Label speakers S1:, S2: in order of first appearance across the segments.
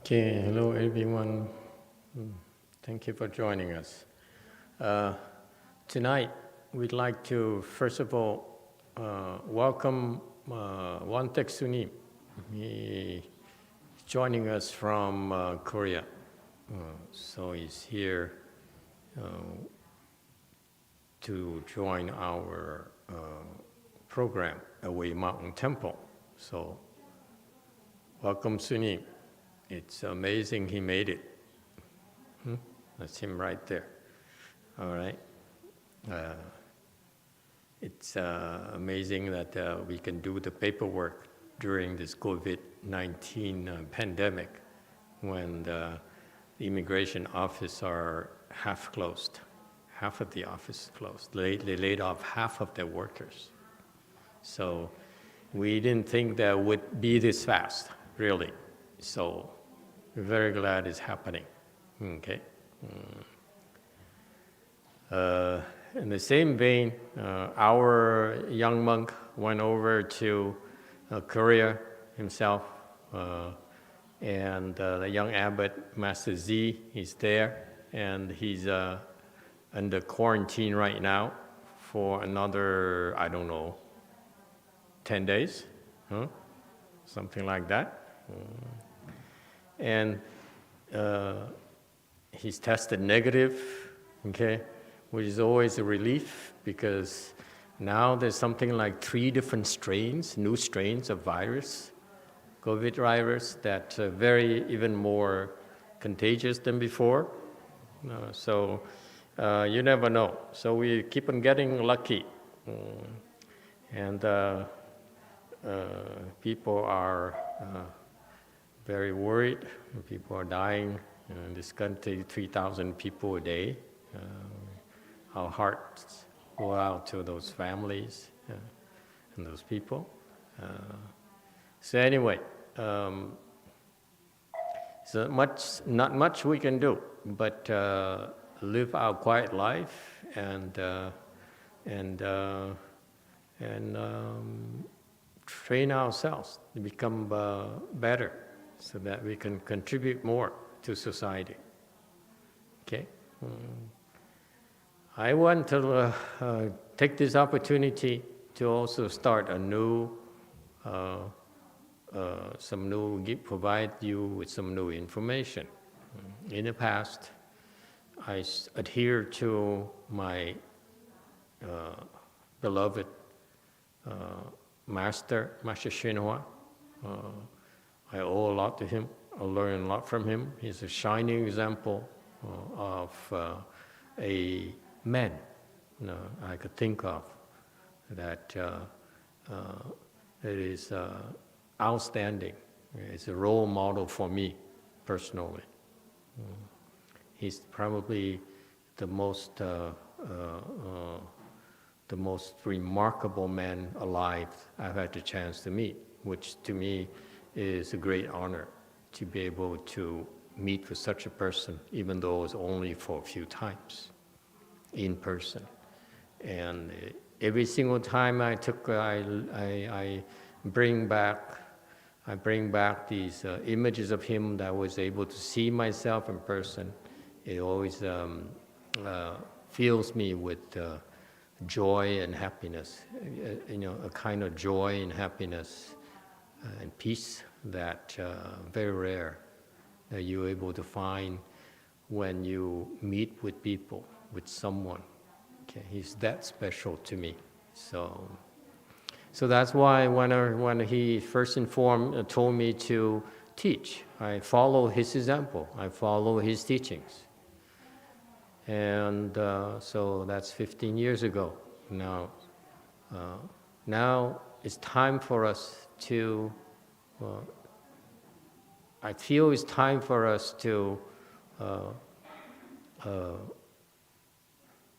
S1: Okay, hello everyone. Thank you for joining us. Tonight, we'd like to first of all welcome Sunim. He's joining us from Korea. So he's here to join our program at Mountain Temple. So, welcome Sunim. It's amazing he made it. That's him right there. All right. It's amazing that we can do the paperwork during this COVID-19 pandemic when the immigration office are half closed. Half of the office is closed. They laid off half of their workers. So we didn't think that would be this fast, really. So we're very glad it's happening. Okay. In the same vein, our young monk went over to Korea himself, and the young abbot, Master Z, is there, and he's under quarantine right now for another, 10 days, something like that. And he's tested negative, okay, which is always a relief because now there's something like 3 different strains, new strains of virus, COVID virus, that are even more contagious than before. So you never know. So we keep on getting lucky. And people are very worried. People are dying. In this country, 3,000 people a day. Our hearts go out to those families and those people. So anyway, not much we can do, but live our quiet life and train ourselves to become better, so that we can contribute more to society. Okay? I want to take this opportunity to also start a new, provide you with some new information. In the past, I adhered to my beloved Master HsuanHua. I owe a lot to him. I learned a lot from him. He's a shining example of a man I could think of that is outstanding. It's a role model for me personally. He's probably the most remarkable man alive I've had the chance to meet, which to me is a great honor to be able to meet with such a person, even though it's only for a few times in person. And every single time I bring back these images of him that I was able to see myself in person. It always fills me with joy and happiness, a kind of joy and happiness and peace that very rare that you're able to find when you meet with people, with someone. Okay, he's that special to me. So that's why when he first told me to teach, I follow his example. I follow his teachings. And so that's 15 years ago. Now it's time for us to, I feel it's time for us to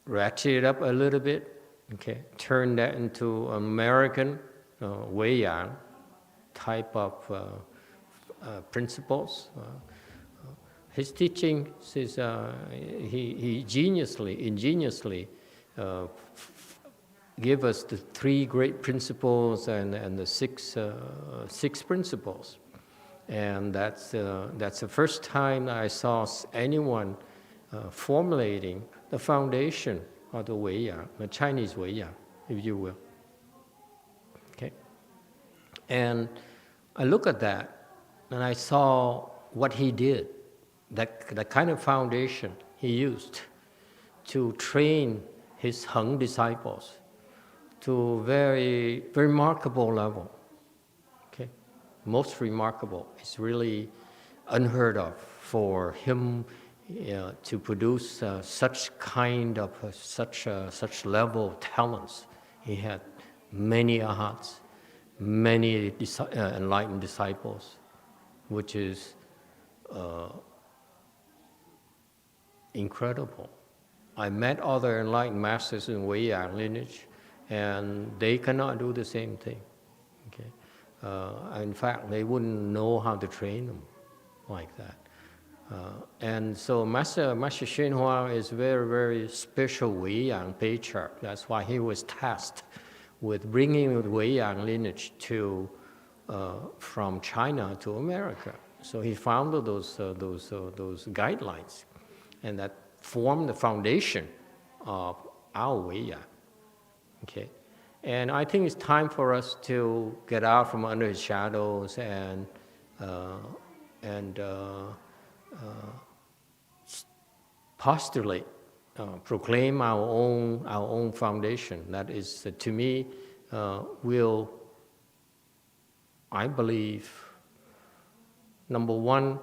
S1: ratchet it up a little bit, okay? Turn that into American WeiYang type of principles. His teaching is he ingeniously give us the 3 great principles and the 6 principles. And that's the first time I saw anyone formulating the foundation of the WeiYang, the Chinese WeiYang, if you will. Okay, and I look at that, and I saw what he did, that kind of foundation he used to train his Heng disciples to very, very remarkable level. Okay, most remarkable. It's really unheard of for him to produce such kind of such level of talents. He had many arhats, many enlightened disciples, which is incredible. I met other enlightened masters in WeiYang lineage, and they cannot do the same thing. Okay, in fact, they wouldn't know how to train them like that. And so Master HsuanHua is very, very special WeiYang patriarch. That's why he was tasked with bringing the WeiYang lineage to from China to America. So he founded those guidelines, and that formed the foundation of our WeiYang. Okay, and I think it's time for us to get out from under his shadows and postulate, proclaim our own foundation. That is, to me, will, I believe, number one,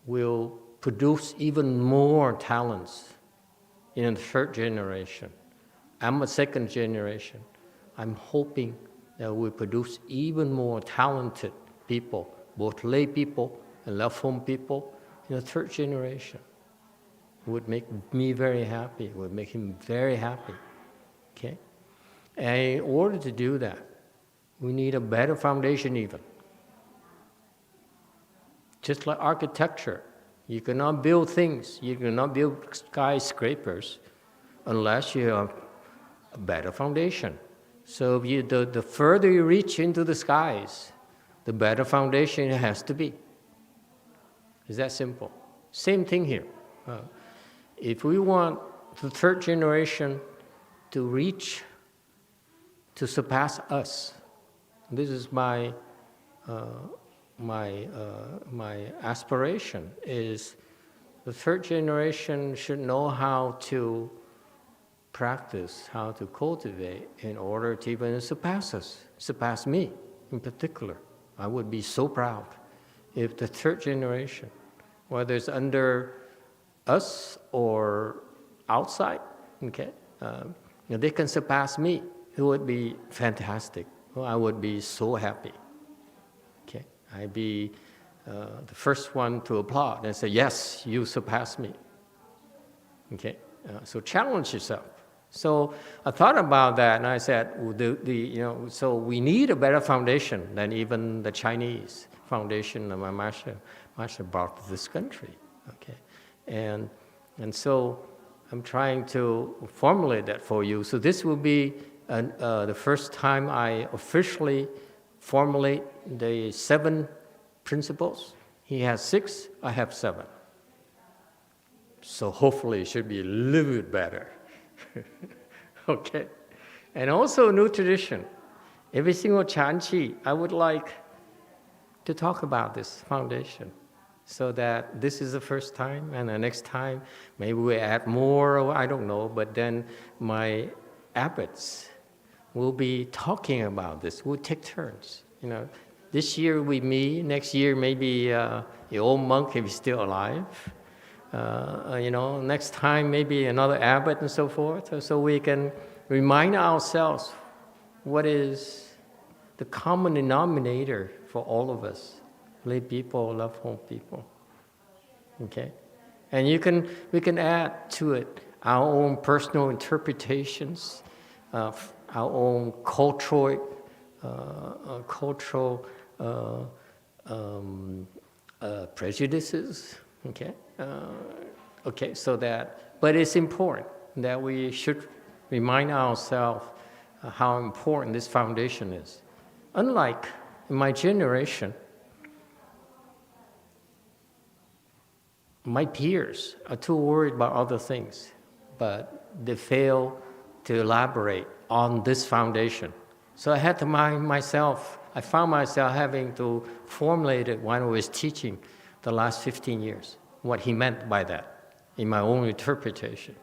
S1: will produce even more talents in the third generation. I'm a second generation. I'm hoping that we produce even more talented people, both lay people and left home people, in the third generation. It would make me very happy. It would make him very happy. Okay? And in order to do that, we need a better foundation even. Just like architecture, you cannot build things, you cannot build skyscrapers unless you have a better foundation. So the further you reach into the skies, the better foundation it has to be. It's that simple. Same thing here. If we want the third generation to reach, to surpass us, this is my aspiration, is the third generation should know how to practice, how to cultivate in order to even surpass us, surpass me in particular. I would be so proud if the third generation, whether it's under us or outside, okay, if they can surpass me, it would be fantastic. Well, I would be so happy. Okay, I'd be the first one to applaud and say, yes, you surpassed me. Okay, so challenge yourself. So I thought about that, and I said, so we need a better foundation than even the Chinese foundation that my master brought to this country. Okay, and so I'm trying to formulate that for you. So this will be the first time I officially formulate the 7 principles. He has 6, I have 7. So hopefully it should be a little bit better. Okay, and also new tradition. Every single Chanqi, I would like to talk about this foundation, so that this is the first time, and the next time maybe we add more, or I don't know. But then my abbots will be talking about this. We'll take turns. This year with me. Next year maybe the old monk if he's still alive. Next time maybe another abbot and so forth, so we can remind ourselves what is the common denominator for all of us, lay people, love home people. Okay, and we can add to it our own personal interpretations, our own cultural prejudices. Okay, so that, but it's important that we should remind ourselves how important this foundation is. Unlike in my generation, my peers are too worried about other things, but they fail to elaborate on this foundation. So I had to I found myself having to formulate it when I was teaching the last 15 years, what he meant by that, in my own interpretation.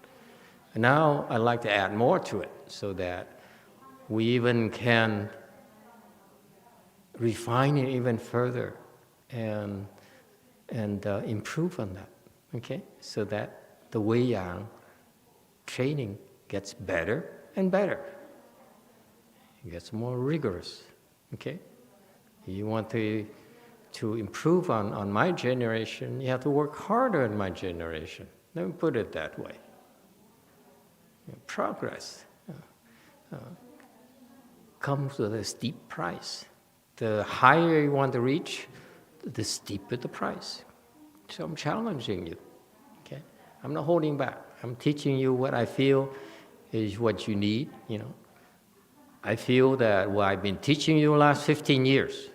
S1: And now I'd like to add more to it so that we even can refine it even further and improve on that, okay? So that the WeiYang training gets better and better. It gets more rigorous, okay? You want to improve on my generation, you have to work harder in my generation. Let me put it that way. Progress comes with a steep price. The higher you want to reach, the steeper the price. So I'm challenging you, okay? I'm not holding back. I'm teaching you what I feel is what you need, you know. I feel that what I've been teaching you the last 15 years,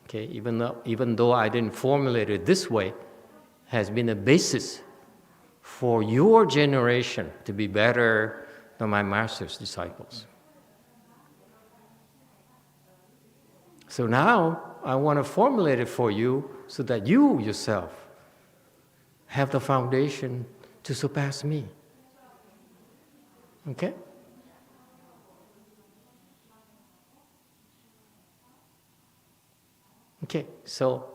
S1: okay, even though I didn't formulate it this way, has been a basis for your generation to be better than my master's disciples. So now I want to formulate it for you so that you yourself have the foundation to surpass me. Okay? Okay, so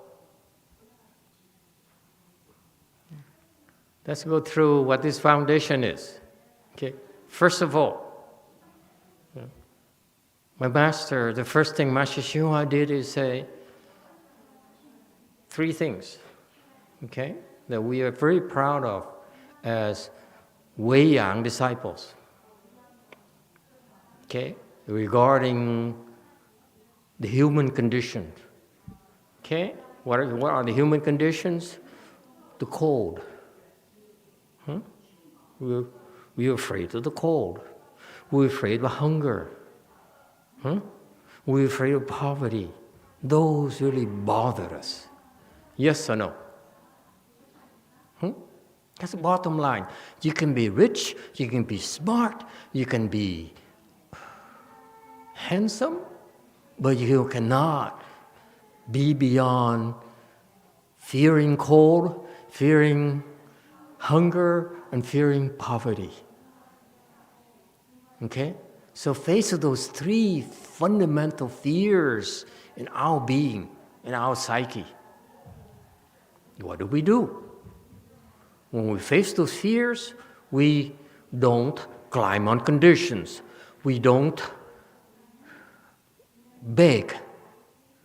S1: let's go through what this foundation is. Okay, first of all, my master, the first thing Master HsuanHua did is say three things, okay, that we are very proud of as WeiYang disciples, okay, regarding the human condition. Okay, what are the human conditions? The cold. We're afraid of the cold. We're afraid of hunger. We're afraid of poverty. Those really bother us. Yes or no? That's the bottom line. You can be rich, you can be smart, you can be handsome, but you cannot be beyond fearing cold, fearing hunger, and fearing poverty. Okay? So face those three fundamental fears in our being, in our psyche. What do? When we face those fears, we don't climb on conditions. We don't beg.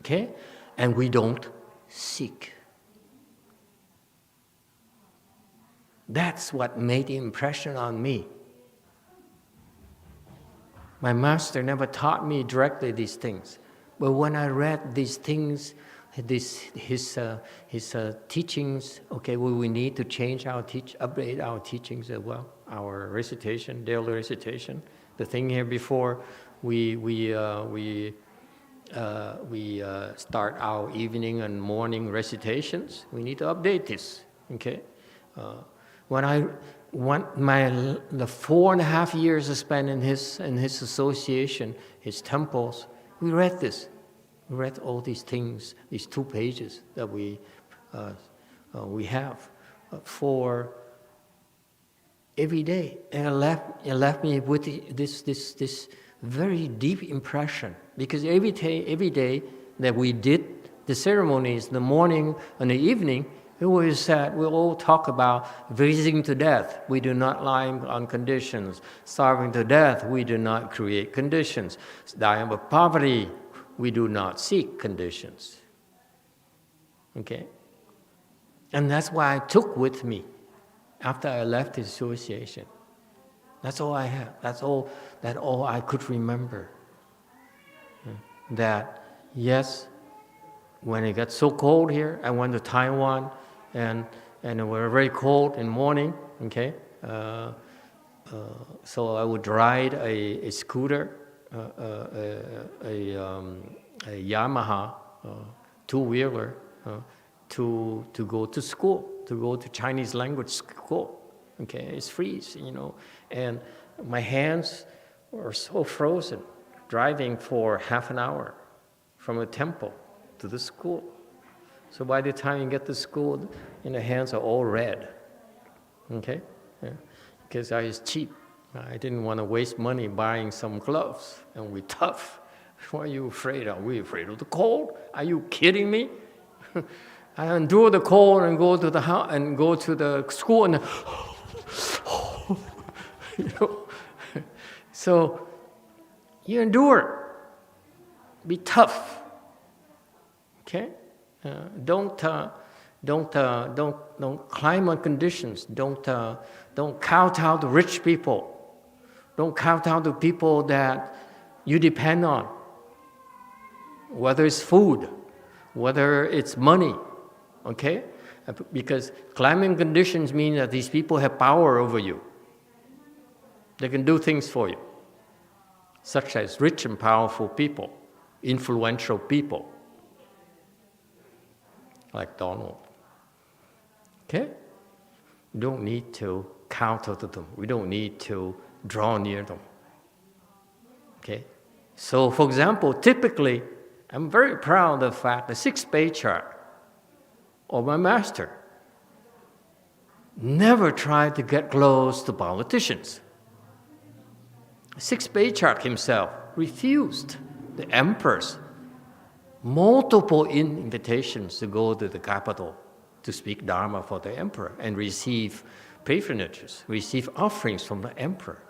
S1: Okay? And we don't seek. That's what made the impression on me. My master never taught me directly these things, but when I read these things, his teachings, okay, we need to change update our teachings as well, our recitation, daily recitation. The thing here before, we start our evening and morning recitations. We need to update this, okay? The 4.5 years I spent in his association, his temples, we read this. We read all these things, these 2 pages that we have for every day, and it left me with this very deep impression, because every day that we did the ceremonies, the morning and the evening, we always said, we all talk about freezing to death. We do not lie on conditions. Starving to death, we do not create conditions. Dying of poverty, we do not seek conditions. Okay? And that's why I took with me after I left the association. That's all I have. That's all I could remember. That, yes, when it got so cold here, I went to Taiwan, and it was very cold in the morning, okay? So I would ride a scooter, a Yamaha two-wheeler, to go to school, to go to Chinese language school. Okay, it's freeze, and my hands were so frozen, driving for half an hour from a temple to the school. So by the time you get to school, the hands are all red. Okay, because I was cheap. I didn't want to waste money buying some gloves, and we're tough. What are you afraid of? We're afraid of the cold? Are you kidding me? I endure the cold and go to the house and go to the school and So you endure. Be tough. Okay? Don't climb on conditions. Don't kowtow to rich people. Don't kowtow to people that you depend on. Whether it's food, whether it's money, okay? Because climbing conditions mean that these people have power over you. They can do things for you, such as rich and powerful people, influential people, like Donald. Okay? We don't need to kowtow to them. We don't need to draw near them. Okay? So, for example, typically, I'm very proud of the fact the 6-page chart of my master never tried to get close to politicians. 6-page chart himself refused the emperor's multiple invitations to go to the capital to speak Dharma for the emperor and receive patronages, receive offerings from the emperor.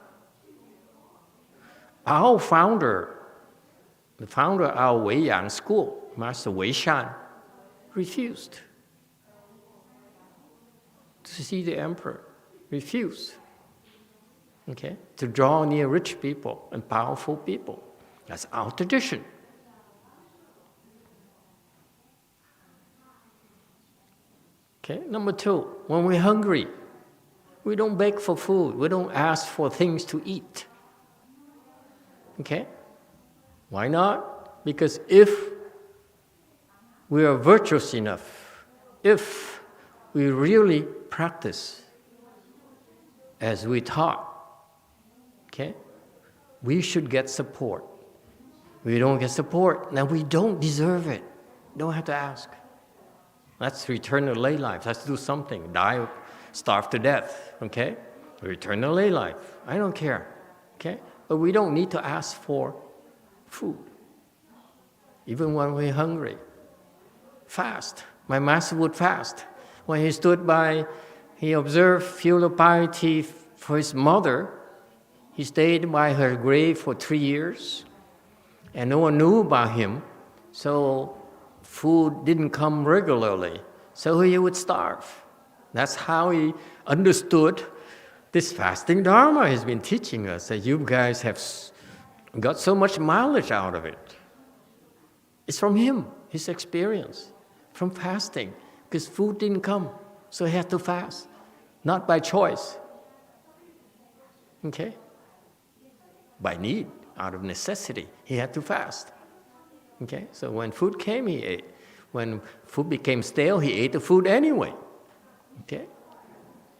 S1: Our founder, the founder of our WeiYang school, Master HsuanHua, refused to see the emperor, refused, okay, to draw near rich people and powerful people. That's our tradition. Okay, number 2, when we're hungry, we don't beg for food, we don't ask for things to eat. Okay? Why not? Because if we are virtuous enough, if we really practice as we taught, okay, we should get support. We don't get support, now we don't deserve it. Don't have to ask. Let's return to lay life. Let's do something. Die, starve to death, okay? Return to lay life. I don't care, okay? But we don't need to ask for food. Even when we're hungry. Fast. My master would fast. When he stood by, he observed filial piety for his mother. He stayed by her grave for 3 years. And no one knew about him. So food didn't come regularly. So he would starve. That's how he understood this fasting Dharma he's been teaching us, that you guys have got so much mileage out of it. It's from him, his experience, from fasting, because food didn't come, so he had to fast, not by choice, okay? By need, out of necessity, he had to fast, okay? So when food came, he ate. When food became stale, he ate the food anyway, okay?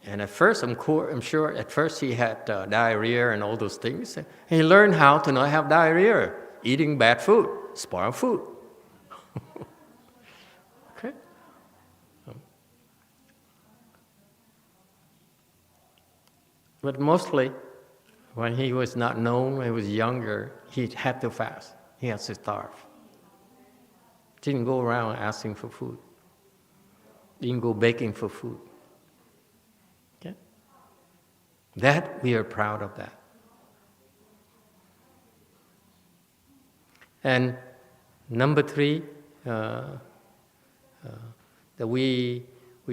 S1: And at first, I'm sure at first he had diarrhea and all those things. He learned how to not have diarrhea, eating bad food, spoiled food. Okay? But mostly, when he was not known, when he was younger, he had to fast. He had to starve. Didn't go around asking for food. Didn't go begging for food. That, we are proud of that. And number 3, that we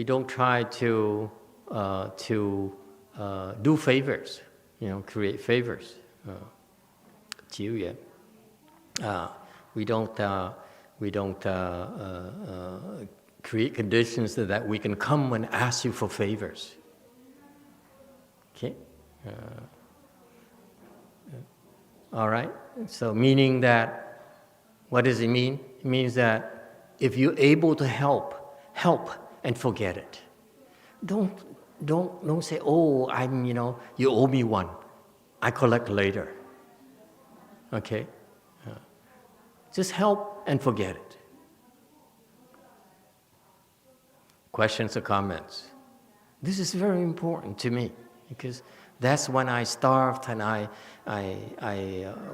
S1: don't try to do favors, create favors. We don't create conditions so that we can come and ask you for favors. Okay? All right? So meaning that, what does it mean? It means that if you're able to help and forget it. don't say, oh, you owe me one. I collect later. Okay? Just help and forget it. Questions or comments? This is very important to me because that's when I starved and I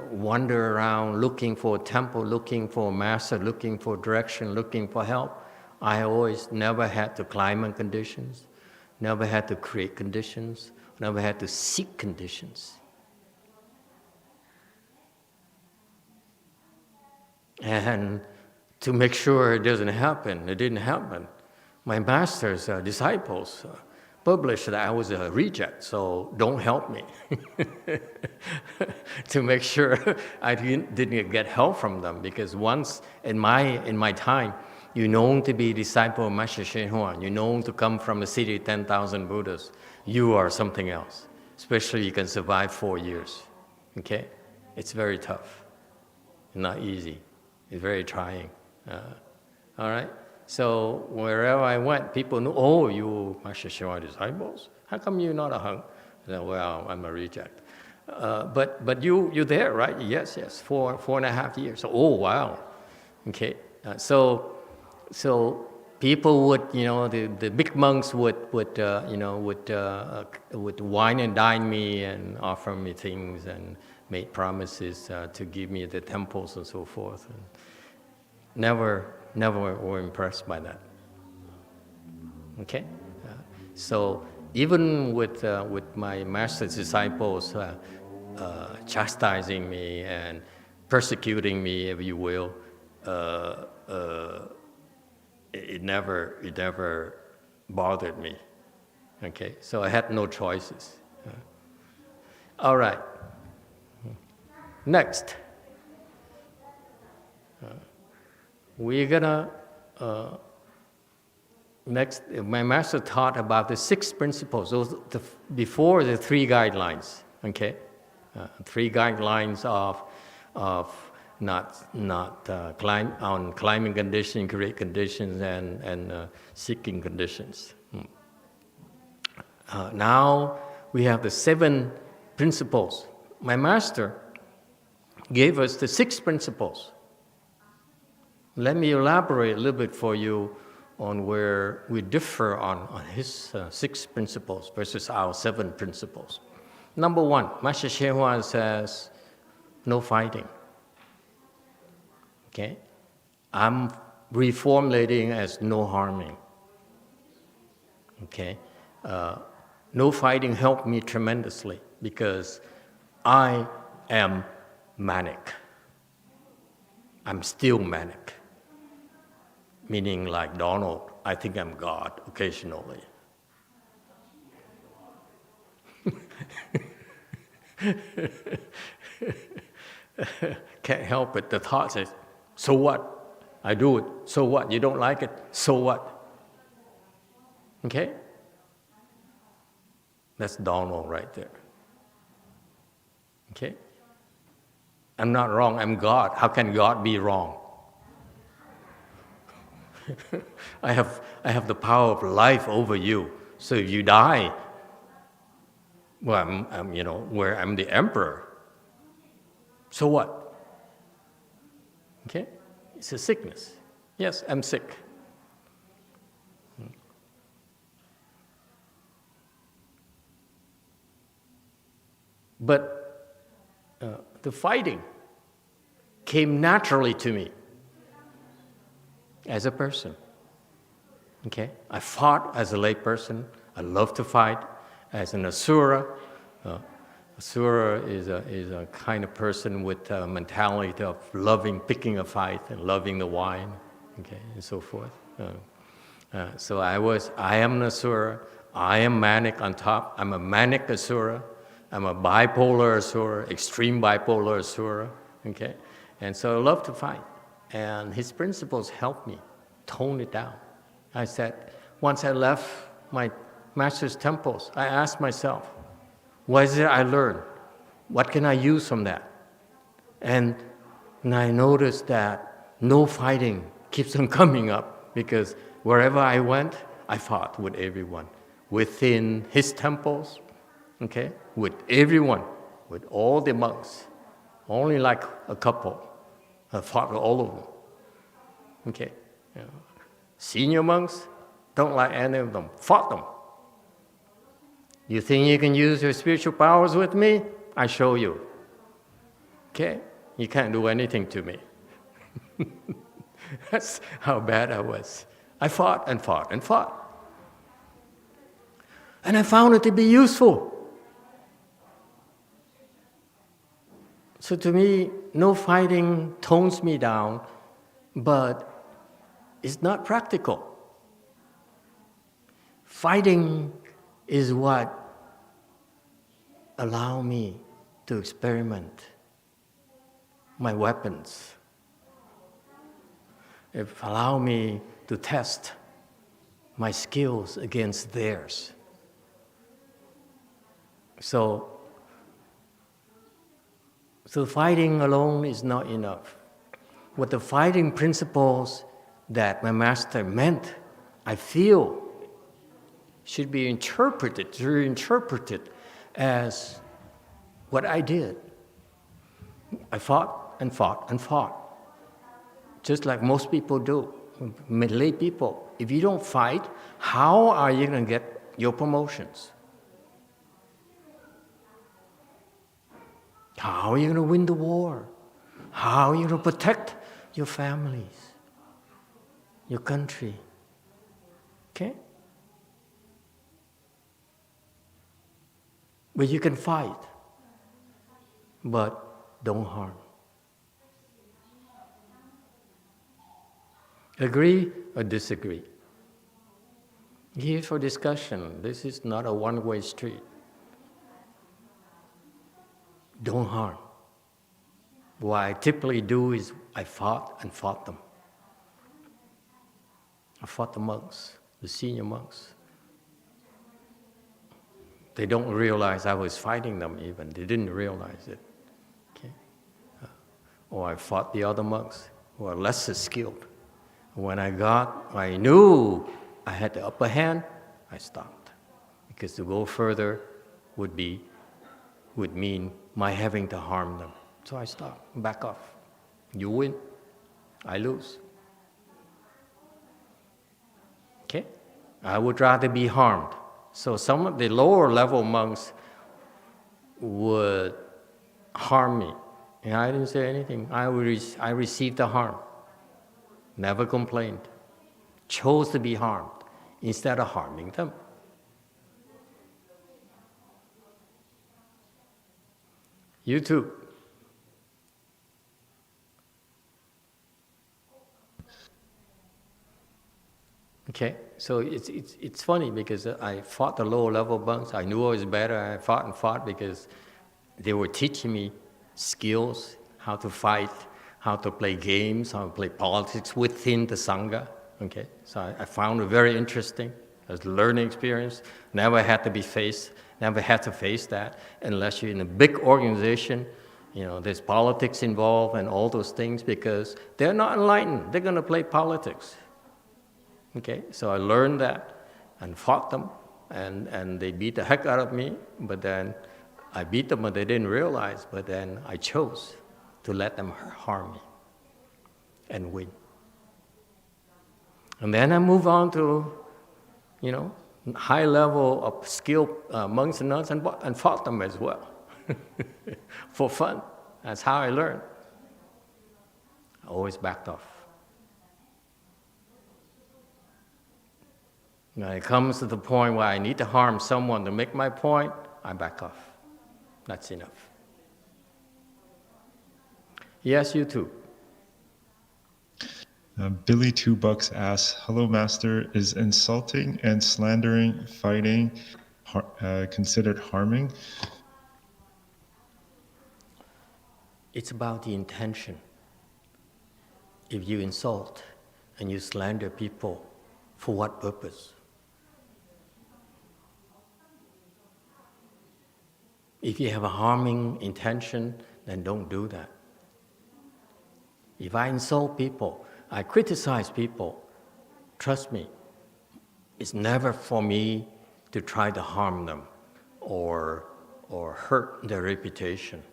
S1: wander around looking for a temple, looking for a master, looking for direction, looking for help. I always never had to climb on conditions, never had to create conditions, never had to seek conditions. And to make sure it doesn't happen, it didn't happen. My master's disciples published that I was a reject, so don't help me. To make sure I didn't get help from them, because once in my time, you're known to be a disciple of Master HsuanHua, you're known to come from a city of 10,000 Buddhas, you are something else. Especially you can survive 4 years. Okay? It's very tough. Not easy. It's very trying. All right? So wherever I went, people knew, oh, you Master HsuanHua disciples? How come you're not a hung? I said, well, I'm a reject. But you're there, right? Yes, 4.5 years. Oh, wow. Okay. So people would, the big monks would wine and dine me and offer me things and made promises to give me the temples and so forth. And never were impressed by that. Okay, so even with my master's disciples chastising me and persecuting me, if you will, it never bothered me. Okay, so I had no choices. All right. Next. We're gonna, next, my master taught about the 6 principles, those before the 3 guidelines, okay? 3 guidelines of not climbing conditions, create conditions, and seeking conditions. Now we have the 7 principles. My master gave us the 6 principles. Let me elaborate a little bit for you on where we differ on his 6 principles versus our 7 principles. Number 1, Master HsuanHua says, no fighting. Okay? I'm reformulating as no harming. Okay? No fighting helped me tremendously because I am manic. I'm still manic. Meaning like Donald, I think I'm God occasionally. Can't help it. The thought says, so what? I do it. So what? You don't like it? So what? Okay? That's Donald right there. Okay? I'm not wrong. I'm God. How can God be wrong? I have the power of life over you. So if you die, well, I'm the emperor. So what? Okay? It's a sickness. Yes, I'm sick. But the fighting came naturally to me as a person. Okay? I fought as a lay person. I love to fight. As an asura, asura is a kind of person with a mentality of loving, picking a fight and loving the wine, okay, and so forth. So I am an asura. I am manic on top. I'm a manic asura. I'm a bipolar asura, extreme bipolar asura, okay? And so I love to fight. And his principles helped me tone it down. I said, once I left my master's temples, I asked myself, what is it I learned? What can I use from that? And I noticed that no fighting keeps on coming up because wherever I went, I fought with everyone. within his temples, okay, with everyone, with all the monks. Only like a couple. I fought with all of them. Okay. You know, senior monks, don't like any of them. Fought them. You think you can use your spiritual powers with me? I show you. Okay? You can't do anything to me. That's how bad I was. I fought and fought and fought. And I found it to be useful. So to me, no fighting tones me down, but it's not practical. Fighting is what allows me to experiment my weapons. It allows me to test my skills against theirs. So fighting alone is not enough. What the fighting principles that my master meant, I feel, should be reinterpreted as what I did. I fought and fought and fought, just like most people do, lay people. If you don't fight, how are you going to get your promotions? How are you going to win the war? How are you going to protect your families, your country? Okay? But you can fight, but don't harm. Agree or disagree? Here for discussion. This is not a one-way street. Don't harm. What I typically do is I fought and fought them. I fought the monks, the senior monks. They don't realize I was fighting them even. They didn't realize it. Okay? Or I fought the other monks who are lesser skilled. When I knew I had the upper hand, I stopped. Because to go further would mean my having to harm them. So I stopped, back off. You win, I lose. Okay? I would rather be harmed. So some of the lower level monks would harm me. And I didn't say anything. I received the harm. Never complained. Chose to be harmed instead of harming them. You too. Okay, so it's funny because I fought the lower level monks. I knew I was better. I fought and fought because they were teaching me skills, how to fight, how to play games, how to play politics within the Sangha. Okay, so I found it very interesting. It was a learning experience. Never had to face that unless you're in a big organization. You know, there's politics involved and all those things because they're not enlightened. They're going to play politics. Okay, so I learned that and fought them, and they beat the heck out of me, but then I beat them, but they didn't realize, but then I chose to let them harm me and win. And then I move on to, high level of skill monks and nuns and fought them as well for fun. That's how I learned. I always backed off. When it comes to the point where I need to harm someone to make my point, I back off. That's enough. Yes, you too.
S2: Billy Two Bucks asks, "Hello, Master. Is insulting and slandering, fighting, considered harming?"
S1: It's about the intention. If you insult and you slander people, for what purpose? If you have a harming intention, then don't do that. If I insult people, I criticize people, trust me, it's never for me to try to harm them or hurt their reputation.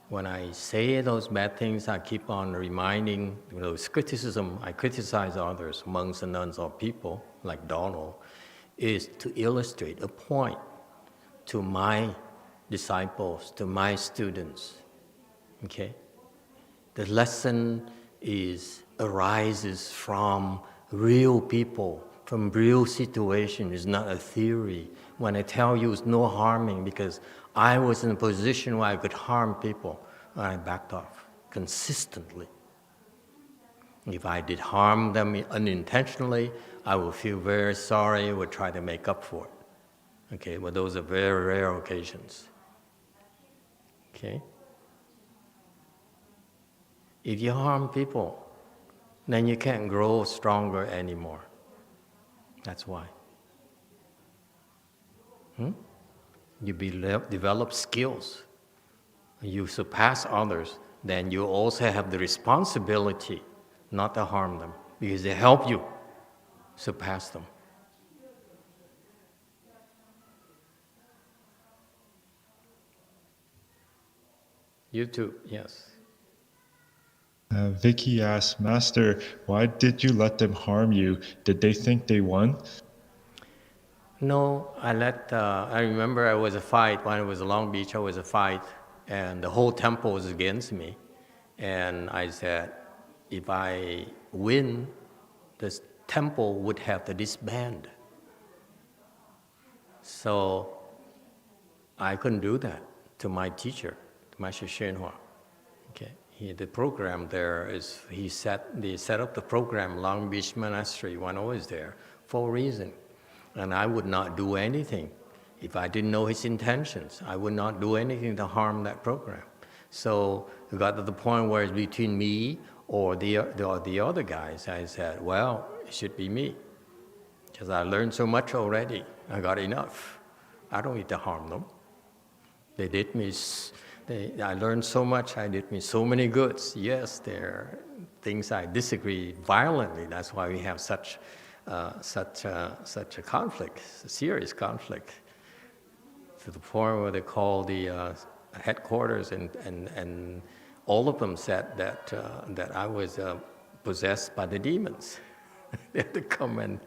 S1: When I say those bad things, I keep on reminding those criticism. I criticize others, monks and nuns or people like Donald, is to illustrate a point to my disciples, to my students. Okay? The lesson arises from real people, from real situation. It's not a theory. When I tell you it's no harming, because I was in a position where I could harm people, and I backed off consistently. If I did harm them unintentionally, I would feel very sorry, would try to make up for it. Okay, but those are very rare occasions. Okay? If you harm people, then you can't grow stronger anymore. That's why. You develop skills. You surpass others, then you also have the responsibility not to harm them, because they help you surpass them. You too, yes.
S2: Vicky asks, Master, why did you let them harm you? Did they think they won?
S1: No, I remember I was a fight, when I was in Long Beach, I was a fight, and the whole temple was against me. And I said, if I win, this temple would have to disband. So I couldn't do that to my teacher, Master HsuanHua. Okay. The program there is, they set up the program, Long Beach Monastery, when I was there, for a reason. And I would not do anything. If I didn't know his intentions, I would not do anything to harm that program. So it got to the point where it's between me or the other guys. I said, well, it should be me, because I learned so much already. I got enough. I don't need to harm them. They did me. I learned so much. I did me so many goods. Yes, there are things I disagree violently. That's why we have such a conflict, a serious conflict, to the point where they call the headquarters, and all of them said that I was possessed by the demons. They had to come and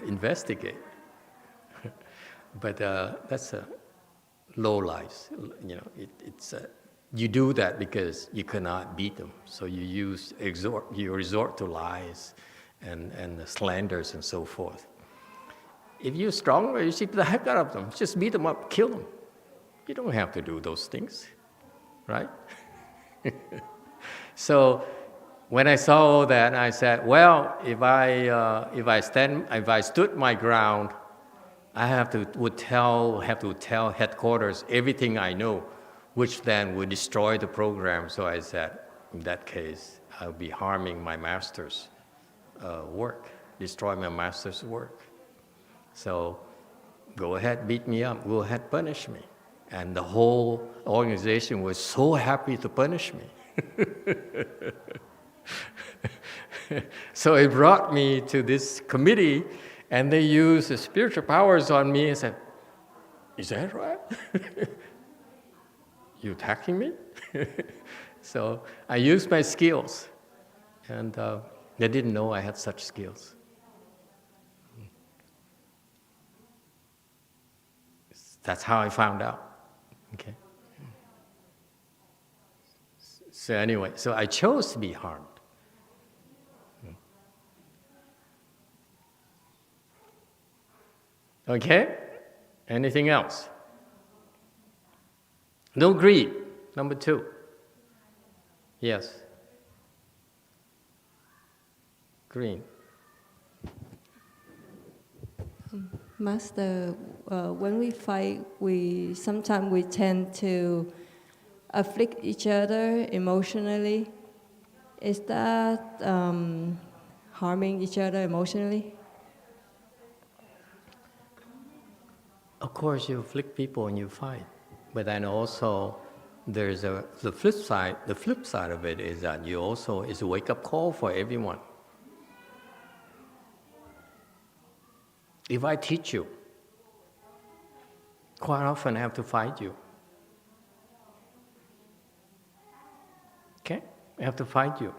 S1: investigate. But that's a low lives. You know, you do that because you cannot beat them, so you resort to lies and slanders and so forth. If you're stronger, you shoot the heck out of them. Just beat them up, kill them. You don't have to do those things, right? So when I saw all that, I said, well, if I stood my ground, I have to tell headquarters everything I know, which then would destroy the program. So I said, in that case, I'll be harming my master's work, destroy my master's work. So go ahead, beat me up, go ahead, punish me. And the whole organization was so happy to punish me. So it brought me to this committee, and they used the spiritual powers on me and said, is that right? You attacking me? So I used my skills, and they didn't know I had such skills. That's how I found out. Okay. So anyway, so I chose to be harmed. Okay? Anything else? No greed. Number 2. Yes. Green.
S3: Master, when we fight, sometimes we tend to afflict each other emotionally. Is that harming each other emotionally?
S1: Of course, you afflict people when you fight, but then also there's the flip side. The flip side of it is that it's a wake-up call for everyone. If I teach you quite often I have to fight you. Okay? I have to fight you.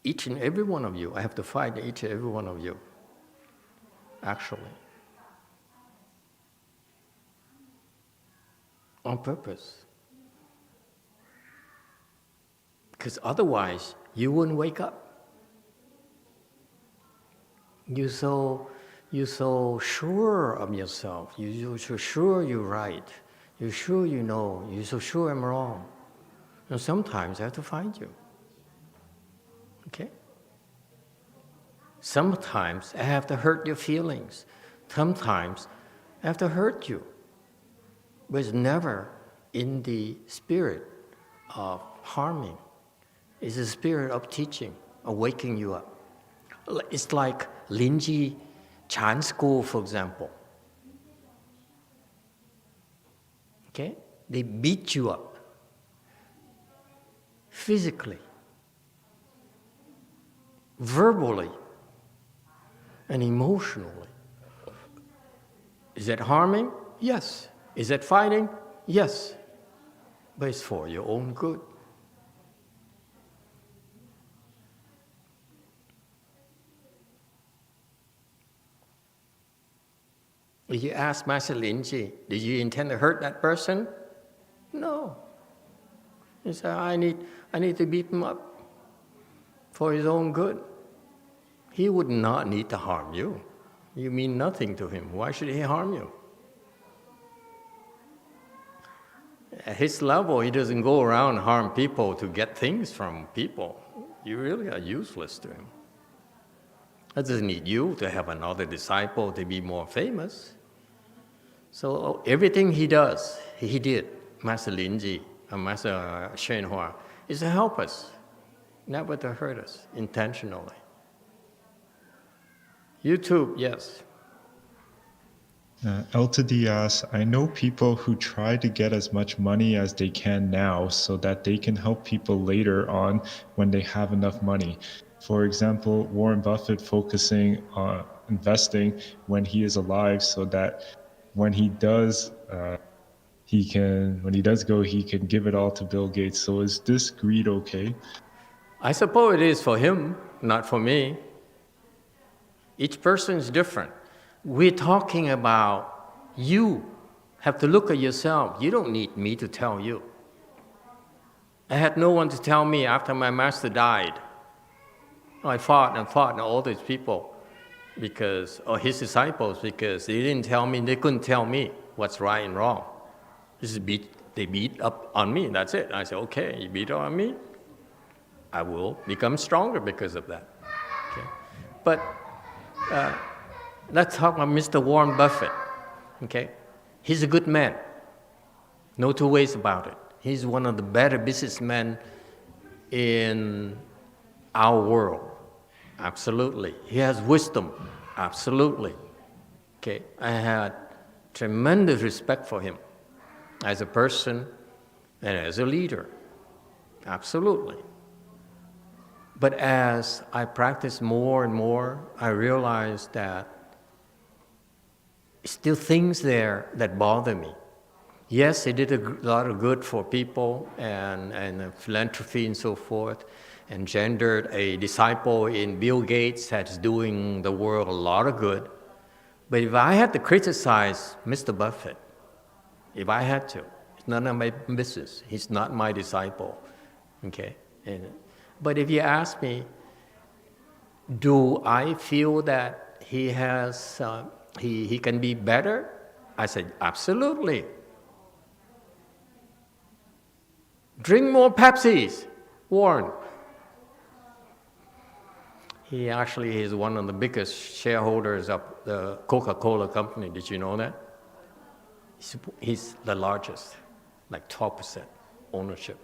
S1: Each and every one of you, I have to fight each and every one of you, actually. On purpose. Because otherwise, you wouldn't wake up. You're so sure of yourself. You're so sure you're right. You're sure you know. You're so sure I'm wrong. And sometimes I have to fight you. Okay? Sometimes I have to hurt your feelings. Sometimes I have to hurt you. But it's never in the spirit of harming. It's the spirit of teaching, of waking you up. It's like Linji Chan school, for example. Okay? They beat you up physically, verbally, and emotionally. Is that harming? Yes. Is that fighting? Yes. But it's for your own good. If you ask Master Linji, did you intend to hurt that person? No. He said, I need to beat him up for his own good. He would not need to harm you. You mean nothing to him. Why should he harm you? At his level, he doesn't go around and harm people to get things from people. You really are useless to him. That doesn't need you to have another disciple to be more famous. So everything he does, he did, Master Linji and Master HsuanHua, is to help us, never to hurt us intentionally. YouTube, yes.
S2: LTD asks, I know people who try to get as much money as they can now so that they can help people later on when they have enough money. For example, Warren Buffett focusing on investing when he is alive so that when he does go, he can give it all to Bill Gates. So is this greed okay?
S1: I suppose it is for him, not for me. Each person is different. We're talking about you have to look at yourself. You don't need me to tell you. I had no one to tell me after my master died. I fought and all these people or his disciples because they didn't tell me, they couldn't tell me what's right and wrong. They beat up on me, that's it. I said, okay, you beat up on me, I will become stronger because of that. Okay? But let's talk about Mr. Warren Buffett. Okay? He's a good man. No two ways about it. He's one of the better businessmen in our world. Absolutely. He has wisdom. Absolutely. Okay? I had tremendous respect for him as a person and as a leader. Absolutely. But as I practice more and more, I realize that still things there that bother me. Yes, he did a lot of good for people and philanthropy and so forth, and gendered a disciple in Bill Gates that's doing the world a lot of good. But if I had to criticize Mr. Buffett, if I had to, it's none of my business. He's not my disciple, okay? But if you ask me, do I feel that he has, he can be better? I said, absolutely. Drink more Pepsis, Warren. He actually is one of the biggest shareholders of the Coca-Cola company. Did you know that? He's the largest, like 12% ownership.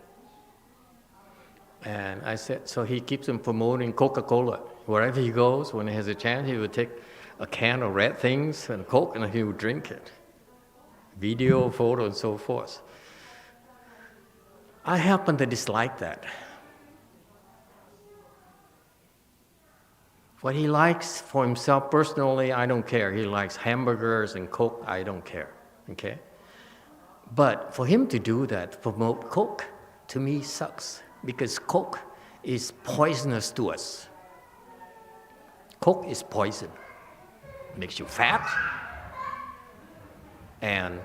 S1: And I said, so he keeps on promoting Coca-Cola. Wherever he goes, when he has a chance, he would take a can of red things and Coke and he would drink it. Video, photo, and so forth. I happen to dislike that. What he likes for himself personally, I don't care. He likes hamburgers and Coke, I don't care, okay? But for him to do that, to promote Coke, to me sucks, because Coke is poisonous to us. Coke is poison. It makes you fat, and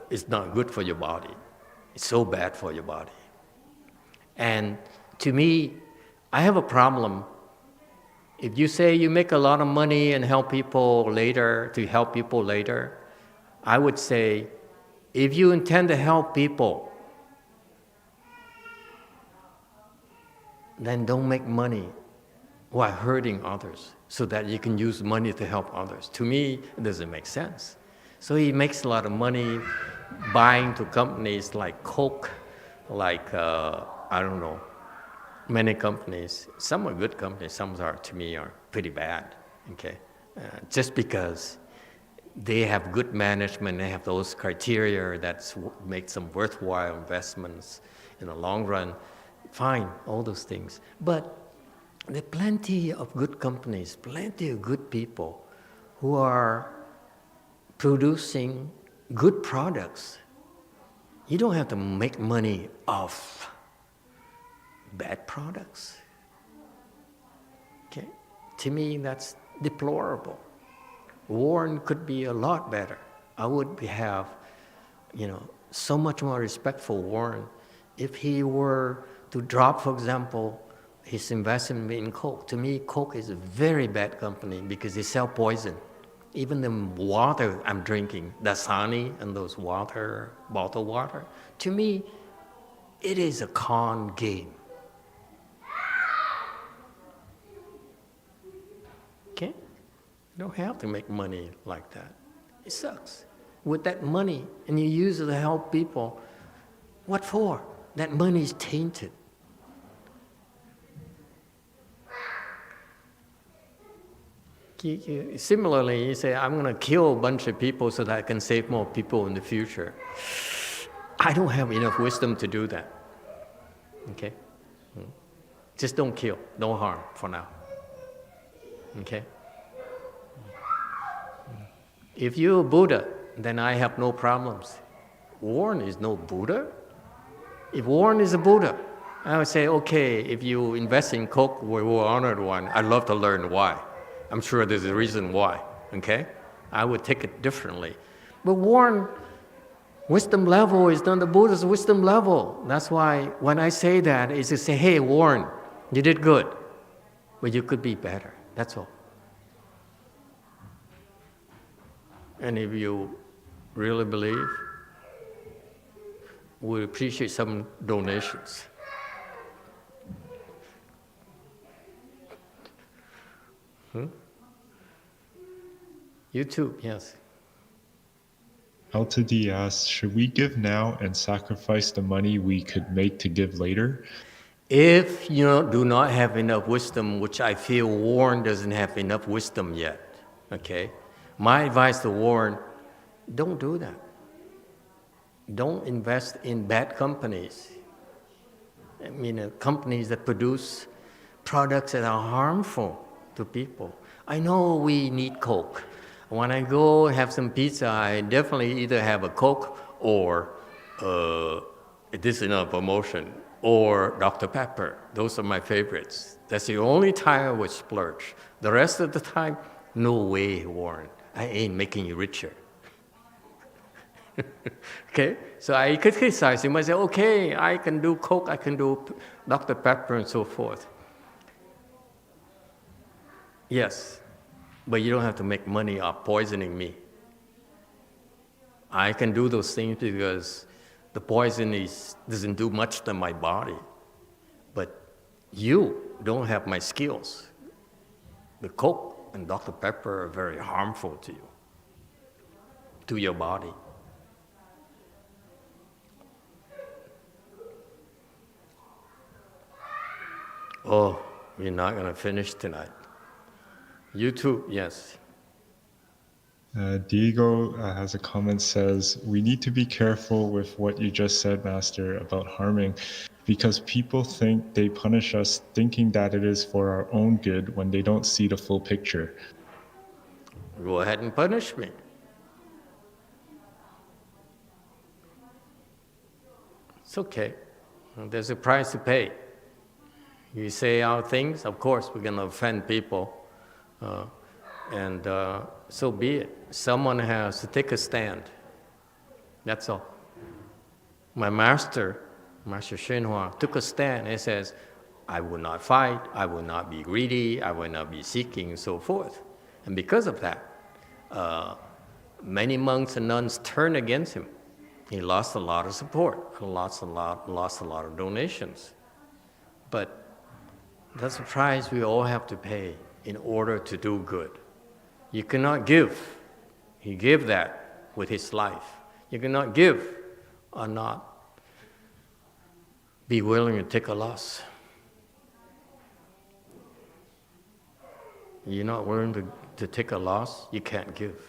S1: it's not good for your body. It's so bad for your body. And to me, I have a problem. If you say you make a lot of money and help people later, I would say, if you intend to help people, then don't make money while hurting others so that you can use money to help others. To me, it doesn't make sense. So he makes a lot of money buying to companies like Coke, like, I don't know, many companies. Some are good companies, some are, to me, are pretty bad, okay? Just because they have good management, they have those criteria that make some worthwhile investments in the long run, fine, all those things. But there are plenty of good companies, plenty of good people who are producing good products. You don't have to make money off bad products. Okay? To me, that's deplorable. Warren could be a lot better. I would have, so much more respect for Warren if he were to drop, for example, his investment in Coke. To me, Coke is a very bad company because they sell poison. Even the water I'm drinking, Dasani and those water, bottled water, to me, it is a con game. Okay? You don't have to make money like that. It sucks. With that money, and you use it to help people, what for? That money is tainted. Similarly, you say, I'm going to kill a bunch of people so that I can save more people in the future. I don't have enough wisdom to do that. Okay? Just don't kill, don't harm for now. Okay? If you're a Buddha, then I have no problems. Warren is no Buddha. If Warren is a Buddha, I would say, okay, if you invest in Coke, we will honor one. I'd love to learn why. I'm sure there's a reason why, okay? I would take it differently. But Warren, wisdom level is not the Buddha's wisdom level. That's why when I say that, is to say, hey, Warren, you did good, but you could be better. That's all. And if you really believe, we appreciate some donations. YouTube, yes.
S2: Alta D asks, should we give now and sacrifice the money we could make to give later?
S1: If you do not have enough wisdom, which I feel Warren doesn't have enough wisdom yet, okay? My advice to Warren, don't do that. Don't invest in bad companies. I mean, companies that produce products that are harmful to people. I know we need Coke. When I go have some pizza, I definitely either have a Coke or this is a promotion, or Dr. Pepper. Those are my favorites. That's the only time I would splurge. The rest of the time, no way, Warren. I ain't making you richer. Okay? So I could criticize him. I say, okay, I can do Coke, I can do Dr. Pepper and so forth. Yes, but you don't have to make money off poisoning me. I can do those things because the poison doesn't do much to my body. But you don't have my skills. The Coke and Dr. Pepper are very harmful to you, to your body. Oh, we're not going to finish tonight. YouTube, yes.
S2: Diego has a comment, says, we need to be careful with what you just said, Master, about harming. because people think they punish us thinking that it is for our own good when they don't see the full picture.
S1: Go ahead and punish me. It's okay. There's a price to pay. You say our things, of course, we're going to offend people. And so be it. Someone has to take a stand. That's all. My Master HsuanHua, took a stand and says, I will not fight, I will not be greedy, I will not be seeking, and so forth. And because of that, many monks and nuns turned against him. He lost a lot of support, lost a lot of donations. But that's the price we all have to pay in order to do good. You cannot give. He gave that with his life. You cannot give or not be willing to take a loss. You're not willing to take a loss, you can't give.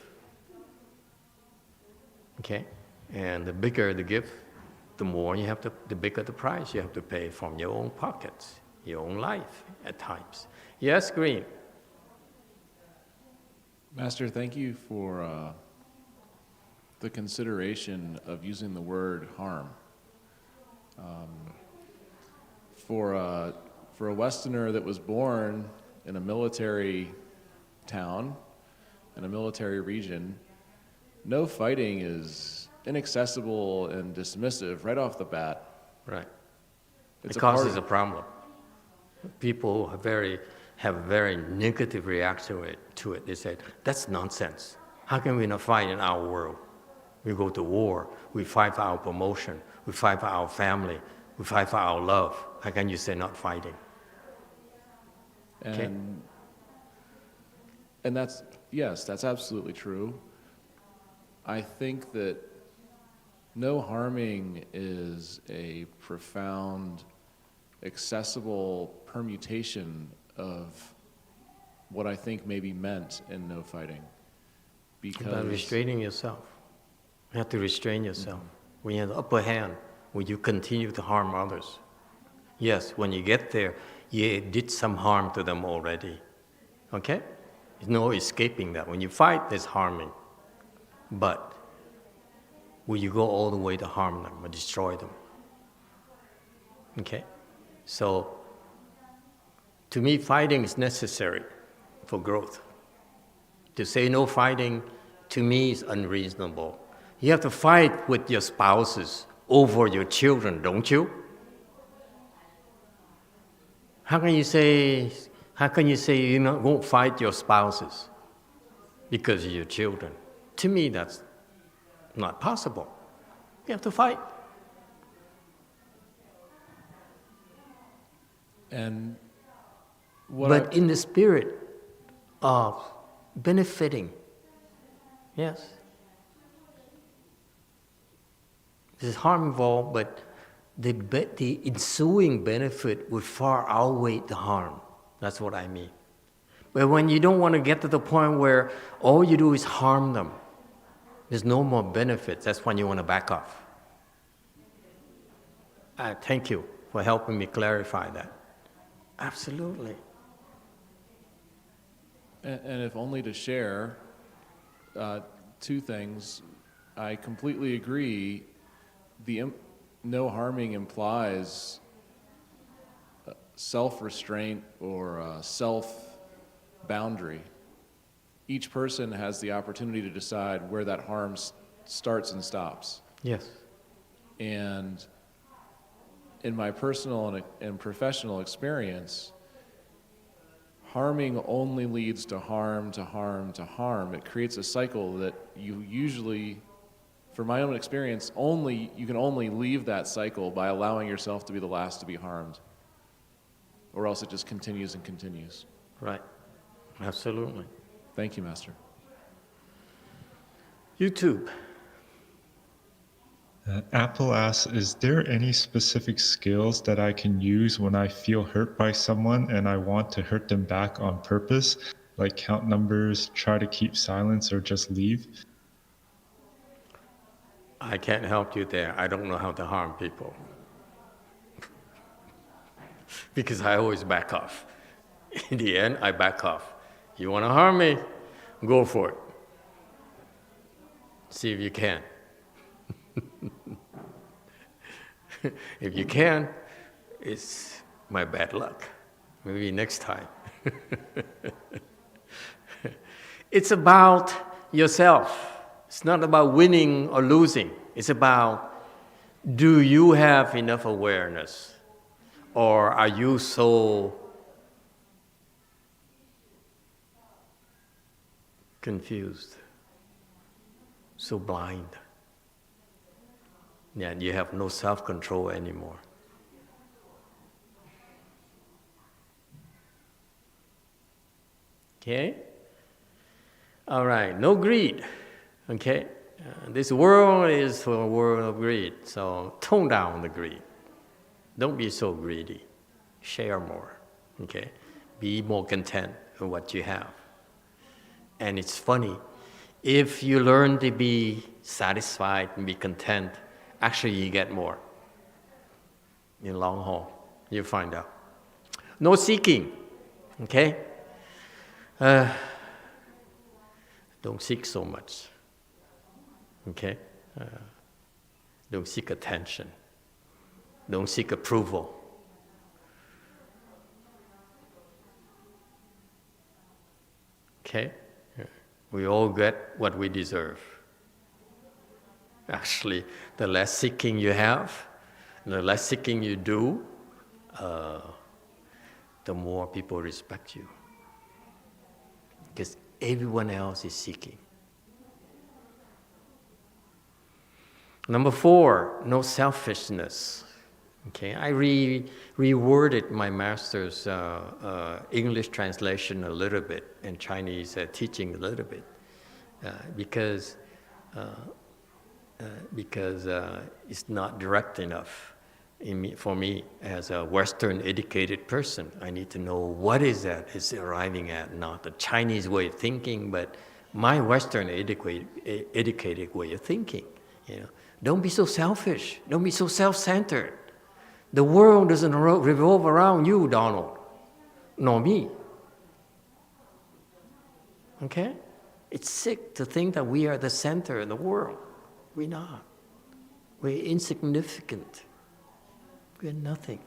S1: Okay? And the bigger the gift, the more you have to, the bigger the price you have to pay from your own pockets, your own life at times. Yes, Green?
S4: Master, thank you for the consideration of using the word harm. For a Westerner that was born in a military town, in a military region, no fighting is inaccessible and dismissive right off the bat.
S1: Right.
S4: It's
S1: it causes a problem. People have a very negative reaction to it. They say, that's nonsense. How can we not fight in our world? We go to war, we fight for our promotion, we fight for our family, we fight for our love. How can you say not fighting? Okay.
S4: And that's, yes, that's absolutely true. I think that no harming is a profound, accessible permutation of what I think may be meant in no fighting. Because
S1: about restraining yourself. You have to restrain yourself. When you have the upper hand, when you continue to harm others. Yes, when you get there, you did some harm to them already. Okay? There's no escaping that. When you fight, there's harming. But will you go all the way to harm them or destroy them? Okay? So, to me, fighting is necessary for growth. To say no fighting, to me, is unreasonable. You have to fight with your spouses over your children, don't you? How can you say you won't fight your spouses because of your children? To me, that's not possible. You have to fight.
S4: And
S1: but in the spirit of benefiting, yes. There's harm involved, but the ensuing benefit would far outweigh the harm. That's what I mean. But when you don't want to get to the point where all you do is harm them, there's no more benefits, that's when you want to back off. Thank you for helping me clarify that. Absolutely.
S4: And if only to share two things, I completely agree. The no harming implies self-restraint or self-boundary. Each person has the opportunity to decide where that harm starts and stops.
S1: Yes.
S4: And in my personal and professional experience, harming only leads to harm, to harm, to harm. It creates a cycle that you usually, for my own experience, you can only leave that cycle by allowing yourself to be the last to be harmed. Or else it just continues and continues.
S1: Right. Absolutely.
S4: Thank you, Master.
S1: YouTube.
S2: Apple asks, is there any specific skills that I can use when I feel hurt by someone and I want to hurt them back on purpose? Like count numbers, try to keep silence, or just leave?
S1: I can't help you there. I don't know how to harm people. because I always back off. In the end, I back off. You want to harm me? Go for it. See if you can. If you can, it's my bad luck. Maybe next time. It's about yourself. It's not about winning or losing. It's about, do you have enough awareness? Or are you so confused, so blind, and you have no self-control anymore? Okay? All right, no greed. Okay? This world is a world of greed, so tone down the greed. Don't be so greedy. Share more. Okay? Be more content with what you have. And it's funny, if you learn to be satisfied and be content, actually you get more. In long haul, you find out. No seeking. Okay? Don't seek so much. Okay? Don't seek attention. Don't seek approval. Okay? We all get what we deserve. Actually, the less seeking you have, the less seeking you do, the more people respect you. Because everyone else is seeking. Number 4, no selfishness. Okay, I reworded my master's English translation a little bit and Chinese teaching a little bit because it's not direct enough for me as a Western educated person. I need to know what is that it's arriving at, not the Chinese way of thinking, but my Western educated way of thinking. You know, don't be so selfish. Don't be so self-centered. The world doesn't revolve around you, Donald, nor me. Okay? It's sick to think that we are the center of the world. We're not. We're insignificant. We're nothing.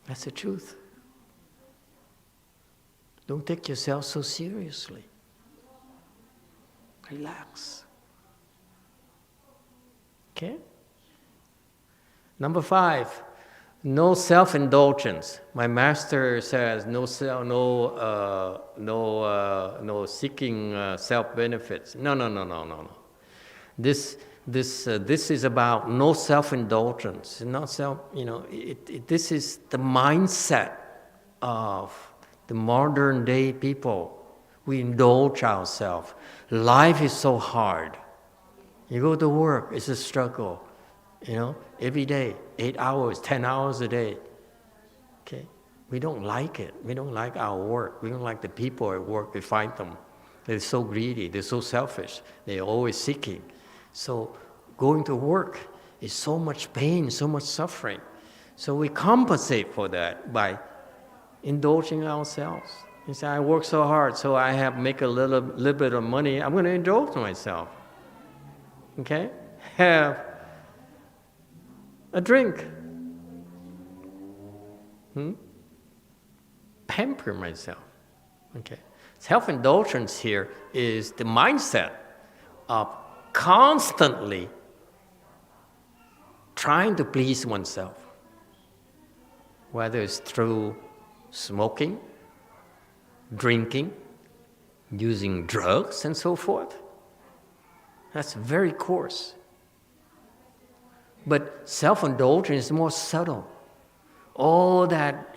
S1: That's the truth. Don't take yourself so seriously. Relax. Okay? Number 5, no self-indulgence. My master says no seeking self-benefits. No. This is about no self-indulgence. Not self. This is the mindset of the modern day people. We indulge ourselves. Life is so hard. You go to work, it's a struggle. Every day, 8 hours, 10 hours a day. Okay? We don't like it. We don't like our work. We don't like the people at work. We find them. They're so greedy. They're so selfish. They're always seeking. So going to work is so much pain, so much suffering. So we compensate for that by indulging ourselves. You say, I work so hard, so I make a little bit of money. I'm going to indulge myself. Okay? Have a drink. Pamper myself. Okay. Self-indulgence here is the mindset of constantly trying to please oneself, whether it's through smoking, drinking, using drugs, and so forth. That's very coarse. But self-indulgence is more subtle. All that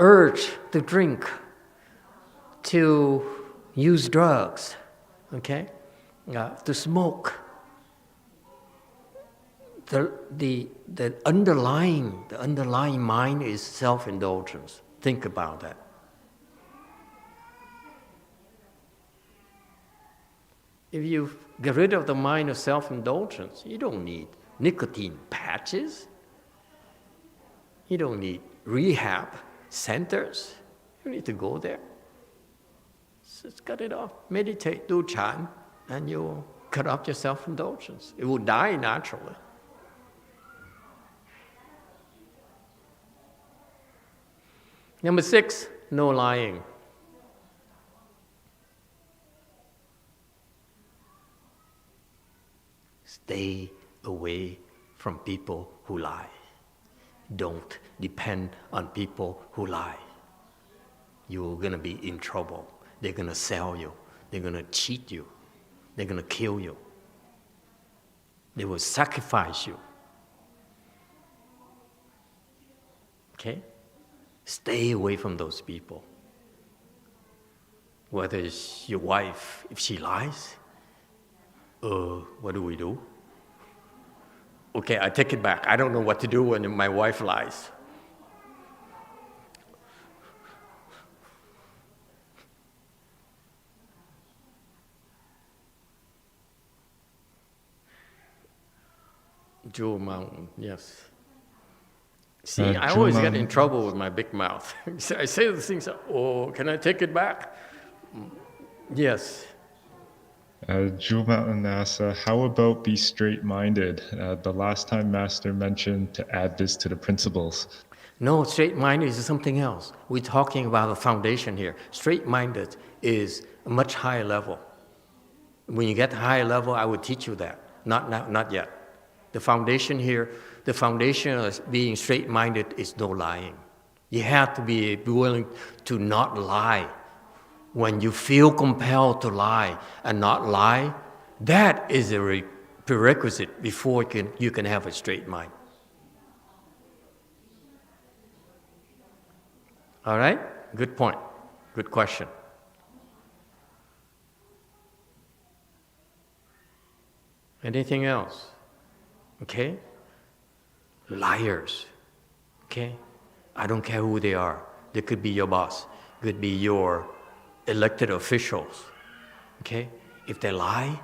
S1: urge to drink, to use drugs, okay, to smoke. The underlying mind is self-indulgence. Think about that. If you get rid of the mind of self-indulgence, you don't need nicotine patches. You don't need rehab centers. You need to go there. Just cut it off. Meditate, do Chan, and you'll cut off your self-indulgence. It will die naturally. Number 6, no lying. Stay away from people who lie. Don't depend on people who lie. You're going to be in trouble. They're going to sell you. They're going to cheat you. They're going to kill you. They will sacrifice you. Okay? Stay away from those people. Whether it's your wife, if she lies, what do we do? Okay, I take it back. I don't know what to do when my wife lies. Jewel Mountain, yes. See, I always get in trouble with my big mouth. I say the things, oh, can I take it back? Yes.
S2: Jewel Mountain asks, how about be straight-minded? The last time Master mentioned to add this to the principles.
S1: No, straight-minded is something else. We're talking about the foundation here. Straight-minded is a much higher level. When you get higher level, I will teach you that. Not yet. The foundation here, the foundation of being straight-minded is no lying. You have to be willing to not lie. When you feel compelled to lie and not lie, that is a prerequisite before you can have a straight mind. All right? Good point. Good question. Anything else? Okay? Liars. Okay? I don't care who they are. They could be your boss. Could be your elected officials. Okay? If they lie,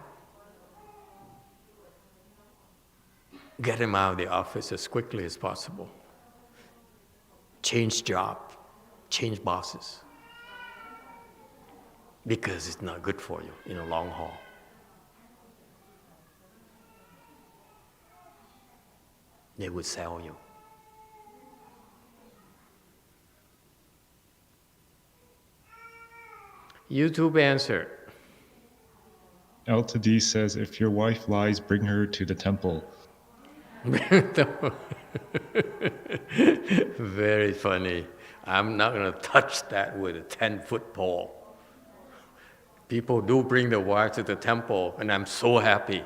S1: get them out of the office as quickly as possible. Change job. Change bosses. Because it's not good for you in the long haul. They would sell you. YouTube answer.
S2: L to D says, if your wife lies, bring her to the temple.
S1: Very funny. I'm not going to touch that with a 10-foot pole. People do bring their wives to the temple, and I'm so happy.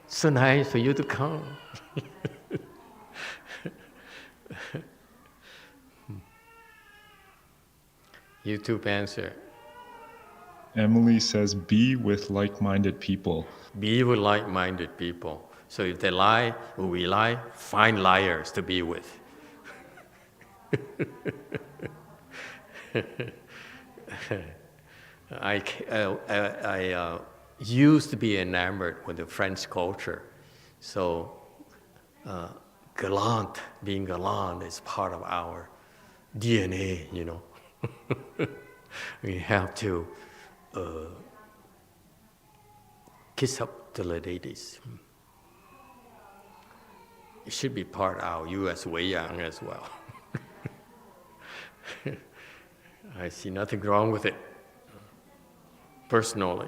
S1: So nice for you to come. YouTube answer.
S2: Emily says, be with like-minded people.
S1: Be with like-minded people. So if they lie or we lie, find liars to be with. I used to be enamored with the French culture. So being gallant is part of our DNA, you know. We have to kiss up to the ladies. It should be part of our U.S. WeiYang as well. I see nothing wrong with it, personally.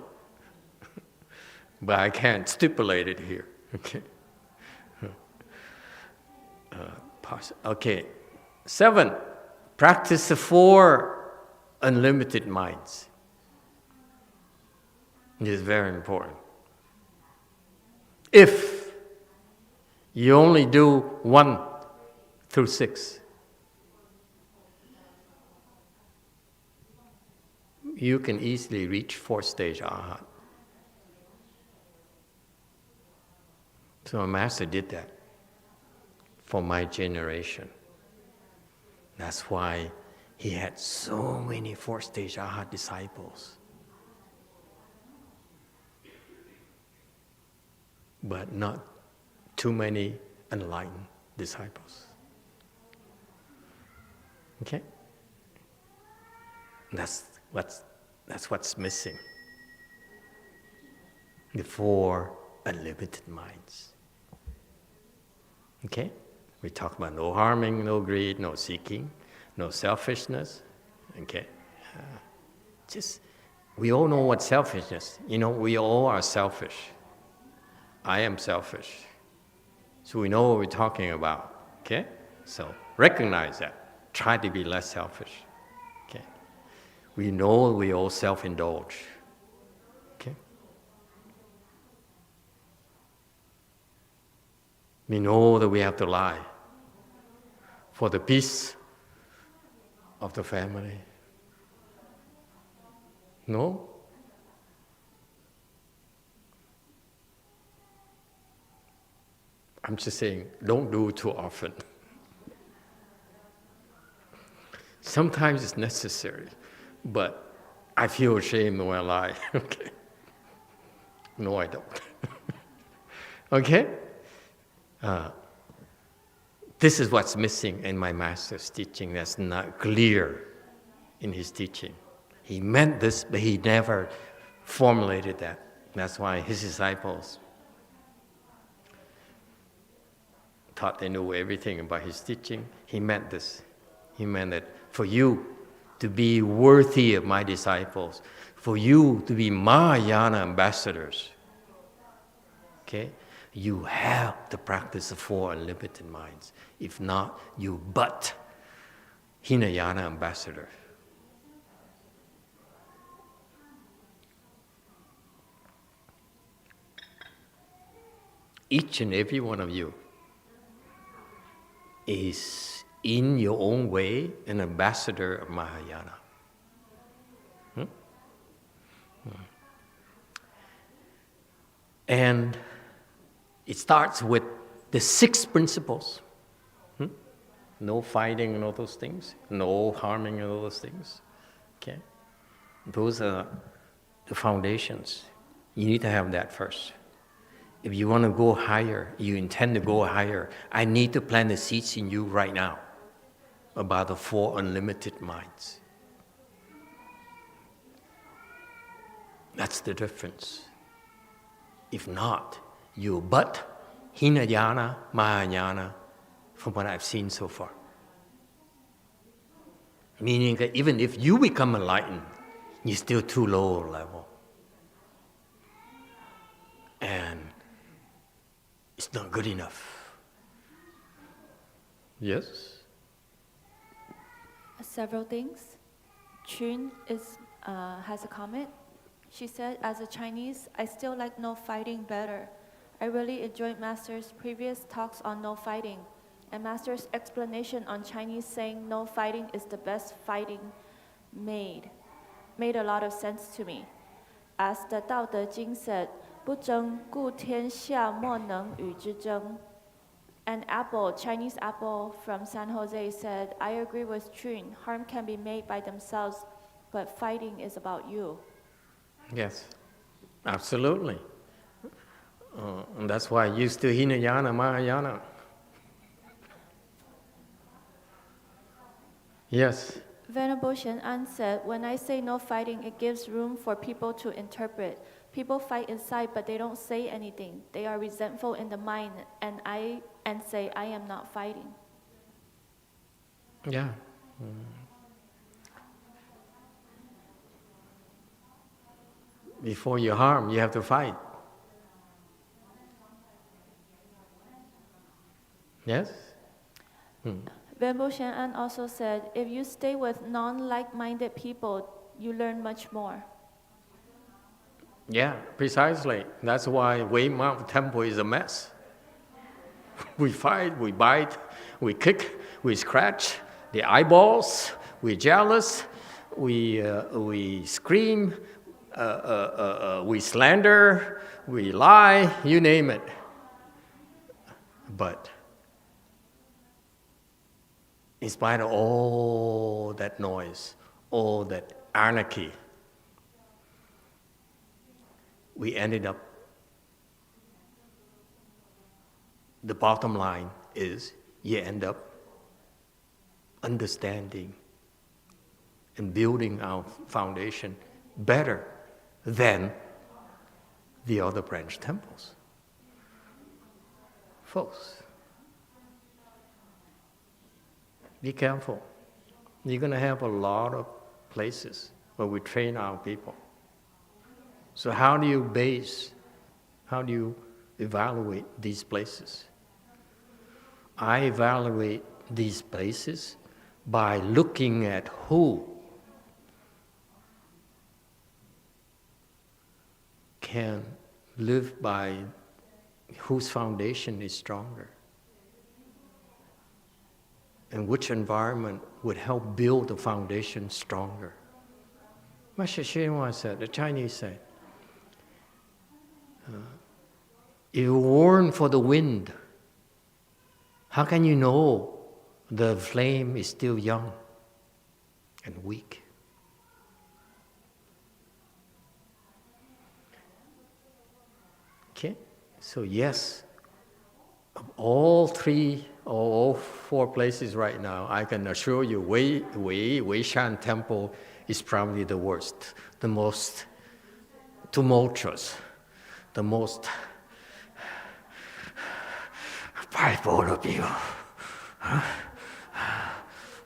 S1: But I can't stipulate it here, okay? Okay, 7, practice the 4 unlimited minds. It is very important. If you only do 1 through 6, you can easily reach 4th stage Arhat. So a master did that for my generation. That's why he had so many 4th stage Arhat disciples. but not too many enlightened disciples. Okay? That's what's missing. The 4 unlimited minds. Okay? We talk about no harming, no greed, no seeking, no selfishness. Okay? We all know what selfishness. We all are selfish. I am selfish. So we know what we're talking about. Okay? So recognize that. Try to be less selfish. Okay? We know we all self-indulge. Okay? We know that we have to lie for the peace of the family. No? I'm just saying, don't do it too often. Sometimes it's necessary, but I feel ashamed when I lie. Okay? No, I don't. Okay? This is what's missing in my master's teaching. That's not clear in his teaching. He meant this, but he never formulated that. That's why his disciples thought they knew everything about his teaching. He meant this. He meant that for you to be worthy of my disciples, for you to be Mahayana ambassadors, okay, you have to practice the 4 unlimited minds. If not, you but Hinayana ambassador. Each and every one of you is, in your own way, an ambassador of Mahayana. And it starts with the 6 principles. No fighting and all those things. No harming and all those things. Okay? Those are the foundations. You need to have that first. If you want to go higher, you intend to go higher, I need to plant the seeds in you right now about the 4 unlimited minds. That's the difference. If not, you but Hinayana, Mahayana, from what I've seen so far. Meaning that even if you become enlightened, you're still too low level. And it's not good enough. Yes?
S5: Several things. Chun has a comment. She said, as a Chinese, I still like no fighting better. I really enjoyed Master's previous talks on no fighting, and Master's explanation on Chinese saying no fighting is the best fighting made a lot of sense to me. As the Tao Te Ching said, 不争，故天下莫能与之争. And Apple, Chinese Apple from San Jose said, I agree with Chun. Harm can be made by themselves, but fighting is about you.
S1: Yes, absolutely. And that's why I used to Hinayana, Mahayana. Yes.
S5: Venerable Shen An said, when I say no fighting, it gives room for people to interpret. People fight inside, but they don't say anything. They are resentful in the mind, and say, I am not fighting.
S1: Yeah. Before you harm, you have to fight. Yes?
S5: Venerable Shen An also said, if you stay with non-like-minded people, you learn much more.
S1: Yeah, precisely. That's why WeiYang Temple is a mess. We fight, we bite, we kick, we scratch the eyeballs, we're jealous, we scream, we slander, we lie, you name it. But in spite of all that noise, all that anarchy, we ended up the bottom line is you end up understanding and building our foundation better than the other branch temples. Folks, be careful. You're going to have a lot of places where we train our people. So how do you evaluate these places? I evaluate these places by looking at who can live by, whose foundation is stronger, and which environment would help build the foundation stronger. Master HsuanHua said, the Chinese say, if you warn for the wind, how can you know the flame is still young and weak? Okay, so yes, of all four places right now, I can assure you Weishan Temple is probably the worst, the most tumultuous, the most bipolar people,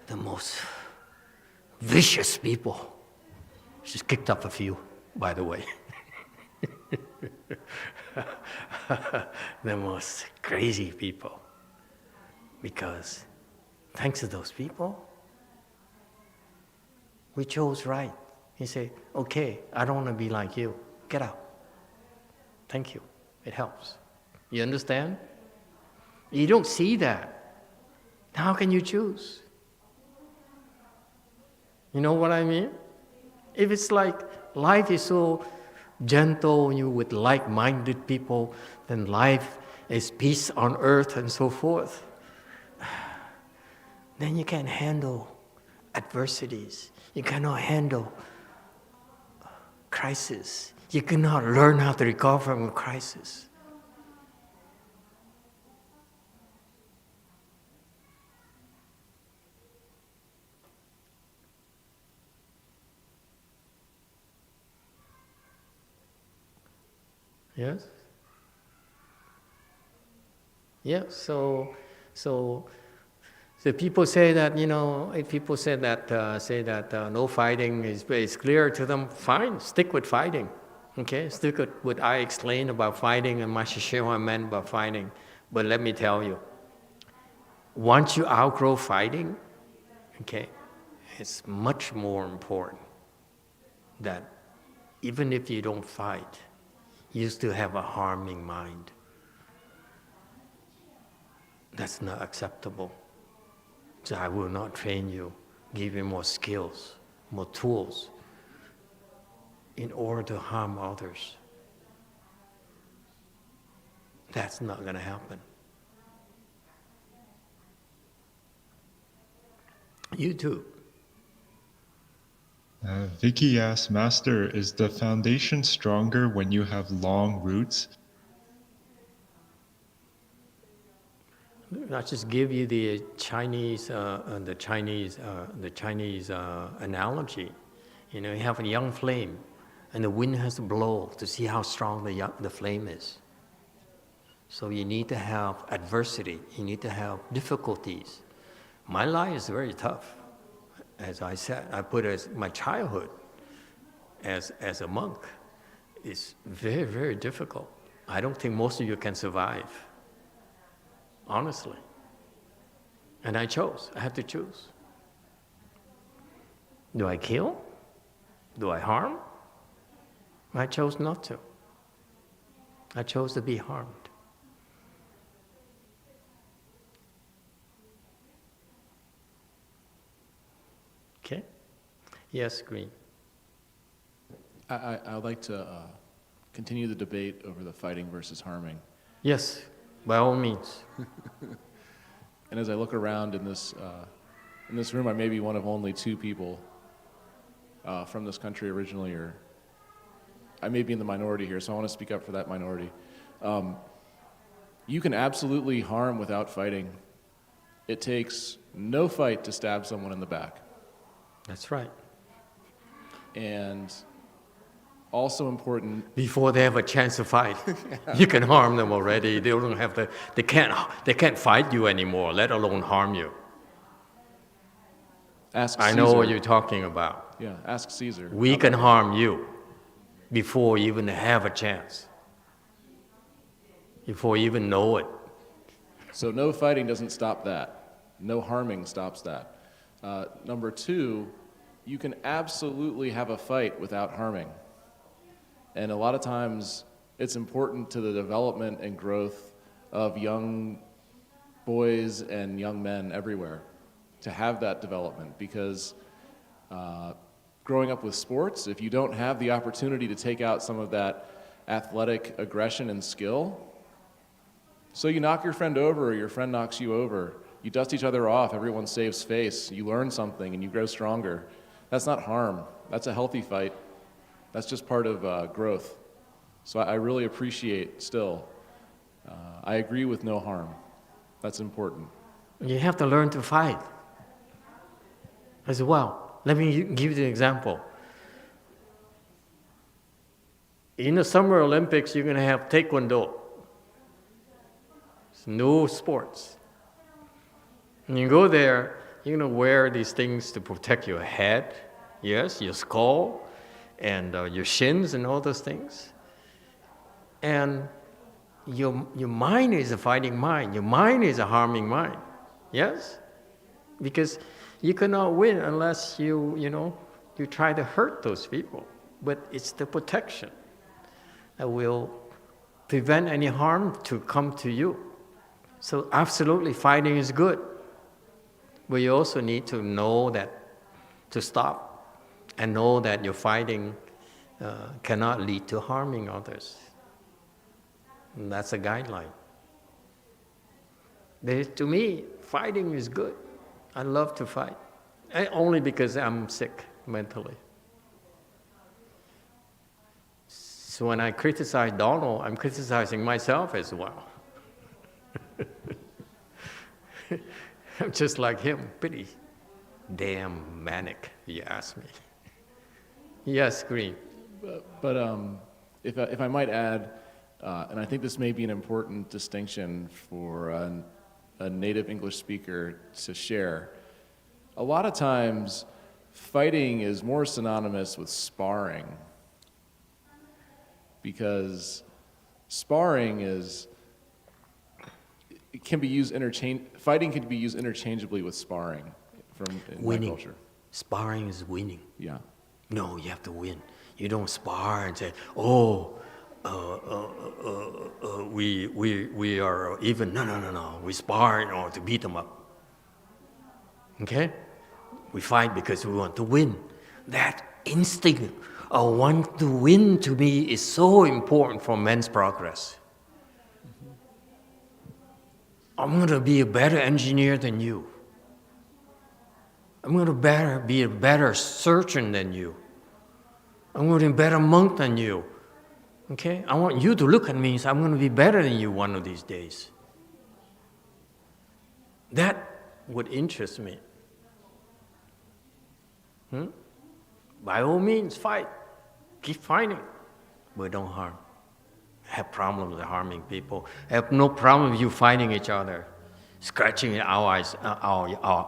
S1: the most vicious people. She's kicked up a few, by the way. The most crazy people. Because thanks to those people, we chose right. He said, okay, I don't want to be like you. Get out. Thank you. It helps. You understand? You don't see that. How can you choose? You know what I mean? If it's like life is so gentle, you with like-minded people, then life is peace on earth and so forth. Then you can handle adversities. You cannot handle crisis. You cannot learn how to recover from a crisis. Yes? Yeah, so people say that, if people say that no fighting is clear to them, fine, stick with fighting. Okay, stick with what I explained about fighting and Master HsuanHua meant about fighting. But let me tell you, once you outgrow fighting, okay, it's much more important that even if you don't fight, you still have a harming mind. That's not acceptable. So I will not train you, give you more skills, more tools, in order to harm others. That's not going to happen. You too.
S2: Vicky asks, Master, is the foundation stronger when you have long roots?
S1: I'll just give you the Chinese analogy. You have a young flame, and the wind has to blow to see how strong the flame is. So you need to have adversity. You need to have difficulties. My life is very tough. As I said, I put as my childhood as a monk is very, very difficult. I don't think most of you can survive, honestly. And I chose. I had to choose. Do I kill? Do I harm? I chose not to. I chose to be harmed. Okay? Yes, Green.
S4: I would like to continue the debate over the fighting versus harming.
S1: Yes, by all means.
S4: And as I look around in this room, I may be one of only two people from this country originally, or I may be in the minority here, so I want to speak up for that minority. You can absolutely harm without fighting. It takes no fight to stab someone in the back.
S1: That's right.
S4: And also important,
S1: Before they have a chance to fight, you can harm them already. They don't have the, they can't fight you anymore, let alone harm you.
S4: ask
S1: I
S4: Caesar.
S1: know what you're talking about.
S4: Yeah, ask Caesar.
S1: We can harm you before you even have a chance, before you even know it.
S4: So no fighting doesn't stop that. No harming stops that. Number two, you can absolutely have a fight without harming. And a lot of times, it's important to the development and growth of young boys and young men everywhere to have that development, because growing up with sports, if you don't have the opportunity to take out some of that athletic aggression and skill, so you knock your friend over or your friend knocks you over, you dust each other off, everyone saves face, you learn something and you grow stronger. That's not harm, that's a healthy fight. That's just part of growth. So I really appreciate still. I agree with no harm. That's important.
S1: You have to learn to fight as well. Let me give you an example. In the Summer Olympics, you're going to have Taekwondo. It's no sports. When you go there, you're going to wear these things to protect your head, yes, your skull, and your shins and all those things. And your mind is a fighting mind. Your mind is a harming mind. Yes? Because you cannot win unless you try to hurt those people. But it's the protection that will prevent any harm to come to you. So absolutely fighting is good. But you also need to know that, to stop, and know that your fighting cannot lead to harming others. And that's a guideline. To me, fighting is good. I love to fight. Only because I'm sick mentally. So when I criticize Donald, I'm criticizing myself as well. I'm just like him, pretty damn manic, if you ask me. Yes, Green.
S4: But if I might add, and I think this may be an important distinction for a native English speaker to share, a lot of times fighting is more synonymous with sparring, because sparring fighting can be used interchangeably with sparring in my culture.
S1: Sparring is winning.
S4: Yeah.
S1: No, you have to win. You don't spar and say, we are even. No. We spar in order to beat them up. Okay? We fight because we want to win. That instinct of want to win, to me, is so important for men's progress. I'm going to be a better engineer than you. I'm going to be a better surgeon than you. I'm going to be a better monk than you. Okay? I want you to look at me and say, I'm going to be better than you one of these days. That would interest me. By all means, fight. Keep fighting. But don't harm. I have problems with harming people. I have no problem with you fighting each other, scratching our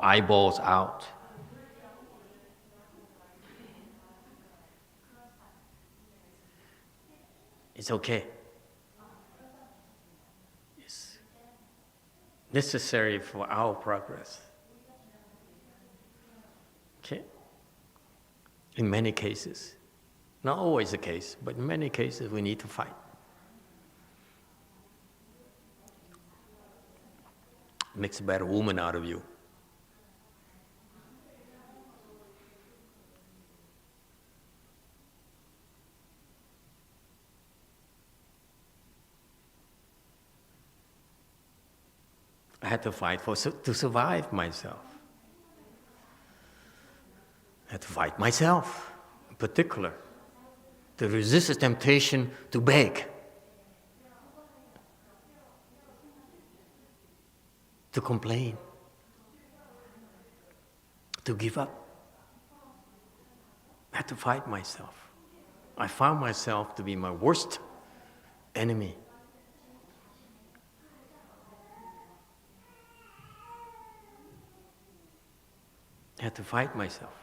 S1: eyeballs out. It's okay. It's necessary for our progress. Okay? In many cases. Not always the case, but in many cases we need to fight. Makes a better woman out of you. I had to fight to survive myself. I had to fight myself, in particular, to resist the temptation to beg. to complain, to give up. I had to fight myself. I found myself to be my worst enemy. I had to fight myself.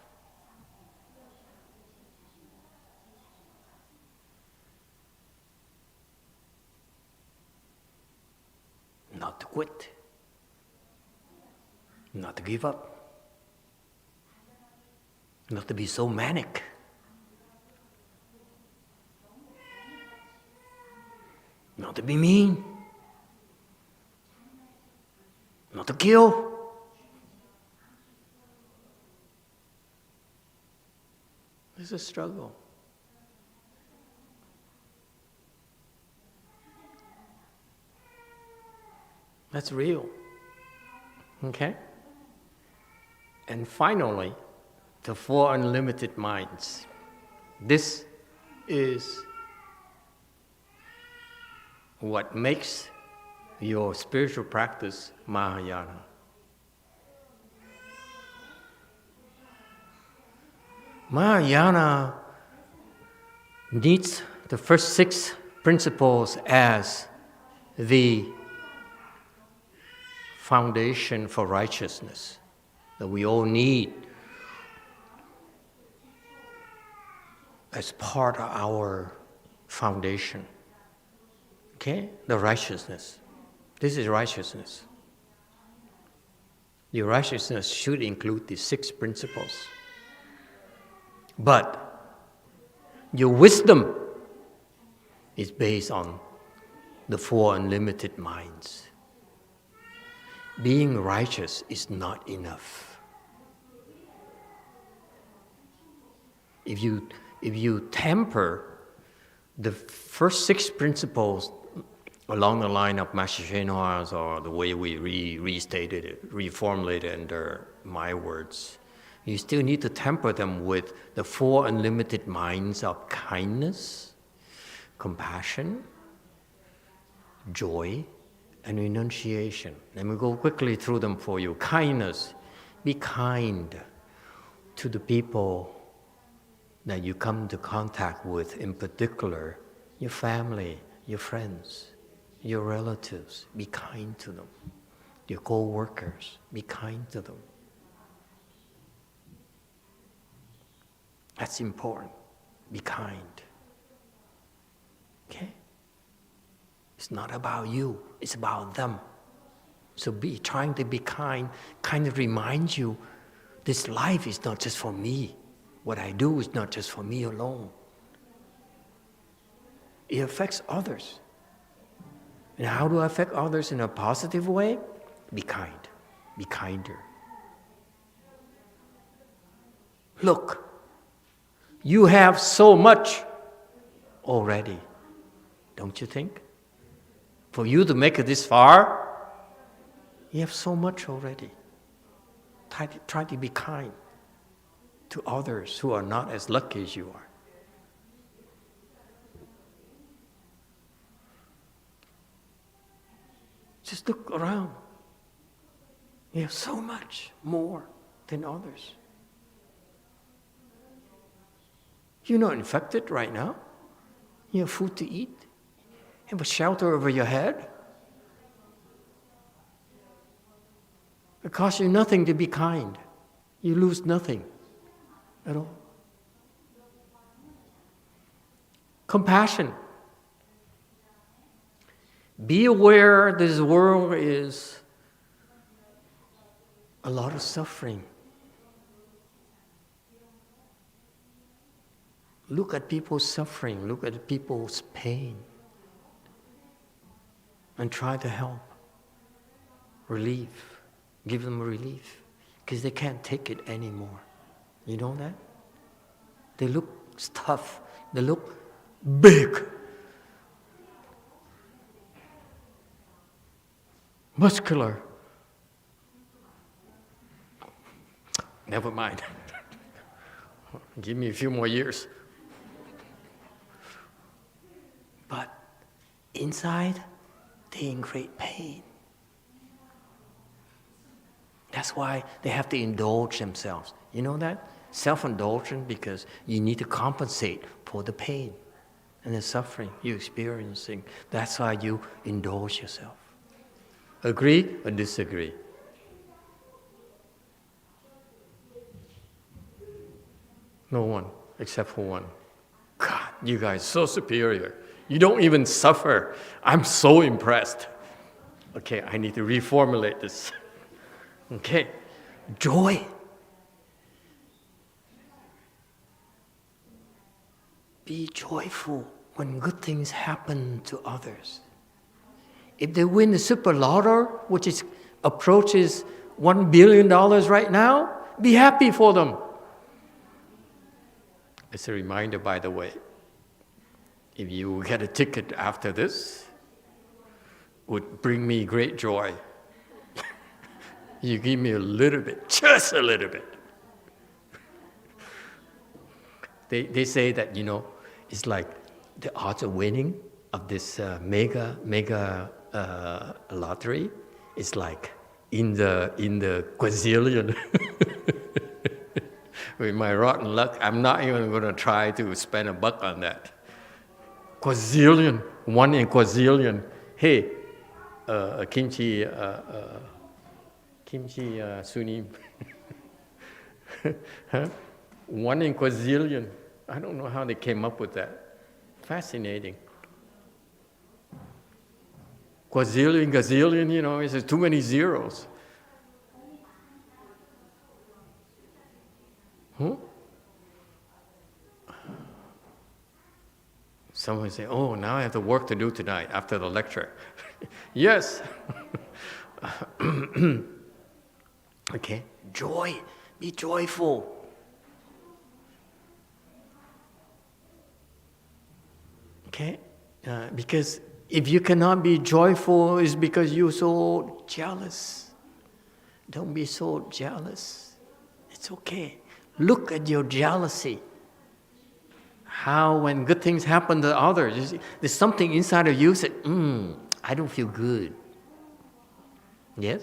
S1: Not to quit. Not to give up. Not to be so manic. Not to be mean. Not to kill. It's a struggle. That's real. Okay? And finally, the 4 unlimited minds. This is what makes your spiritual practice Mahayana. Mahayana needs the first 6 principles as the foundation for righteousness that we all need as part of our foundation. Okay? The righteousness. This is righteousness. Your righteousness should include these 6 principles. But your wisdom is based on the 4 unlimited minds. Being righteous is not enough. If you temper the first 6 principles along the line of Master HsuanHua's, or the way we restated it, reformulated under my words, you still need to temper them with the 4 unlimited minds of kindness, compassion, joy, and renunciation. Let me go quickly through them for you. Kindness. Be kind to the people that you come into contact with, in particular, your family, your friends, your relatives. Be kind to them. Your co-workers, be kind to them. That's important. Be kind. Okay? It's not about you, it's about them. So trying to be kind of reminds you, this life is not just for me. What I do is not just for me alone. It affects others. And how do I affect others in a positive way? Be kind. Be kinder. Look, you have so much already, don't you think? For you to make it this far, you have so much already. Try to be kind to others who are not as lucky as you are. Just look around. You have so much more than others. You're not infected right now. You have food to eat. You have a shelter over your head. It costs you nothing to be kind. You lose nothing at all. Compassion. Be aware this world is a lot of suffering. Look at people's suffering, look at people's pain, and try to help, relief, give them relief, because they can't take it anymore. You know that? They look tough, they look big, muscular. Never mind. Give me a few more years. But inside, they're in great pain. That's why they have to indulge themselves. You know that? Self-indulgence, because you need to compensate for the pain and the suffering you're experiencing. That's why you indulge yourself. Agree or disagree? No one, except for one. God, you guys so superior. You don't even suffer. I'm so impressed. Okay, I need to reformulate this. Okay, joy. Be joyful when good things happen to others. If they win the super lotto, which approaches $1 billion right now, be happy for them. It's a reminder, by the way, if you get a ticket after this, would bring me great joy. You give me a little bit, just a little bit. They say that, it's like the odds of winning of this mega lottery is like in the quadrillion. With my rotten luck, I'm not even going to try to spend $1 on that. Quadrillion, 1 in quadrillion. Hey, kimchi Sunim. Huh? 1 in quadrillion. I don't know how they came up with that. Fascinating. Quadrillion, gazillion, it's too many zeros. Someone say, oh, now I have the work to do tonight after the lecture. Yes. Okay, joy, be joyful. Okay, because if you cannot be joyful, it's because you're so jealous. Don't be so jealous. It's okay. Look at your jealousy. How when good things happen to others, there's something inside of you that said, I don't feel good. Yes?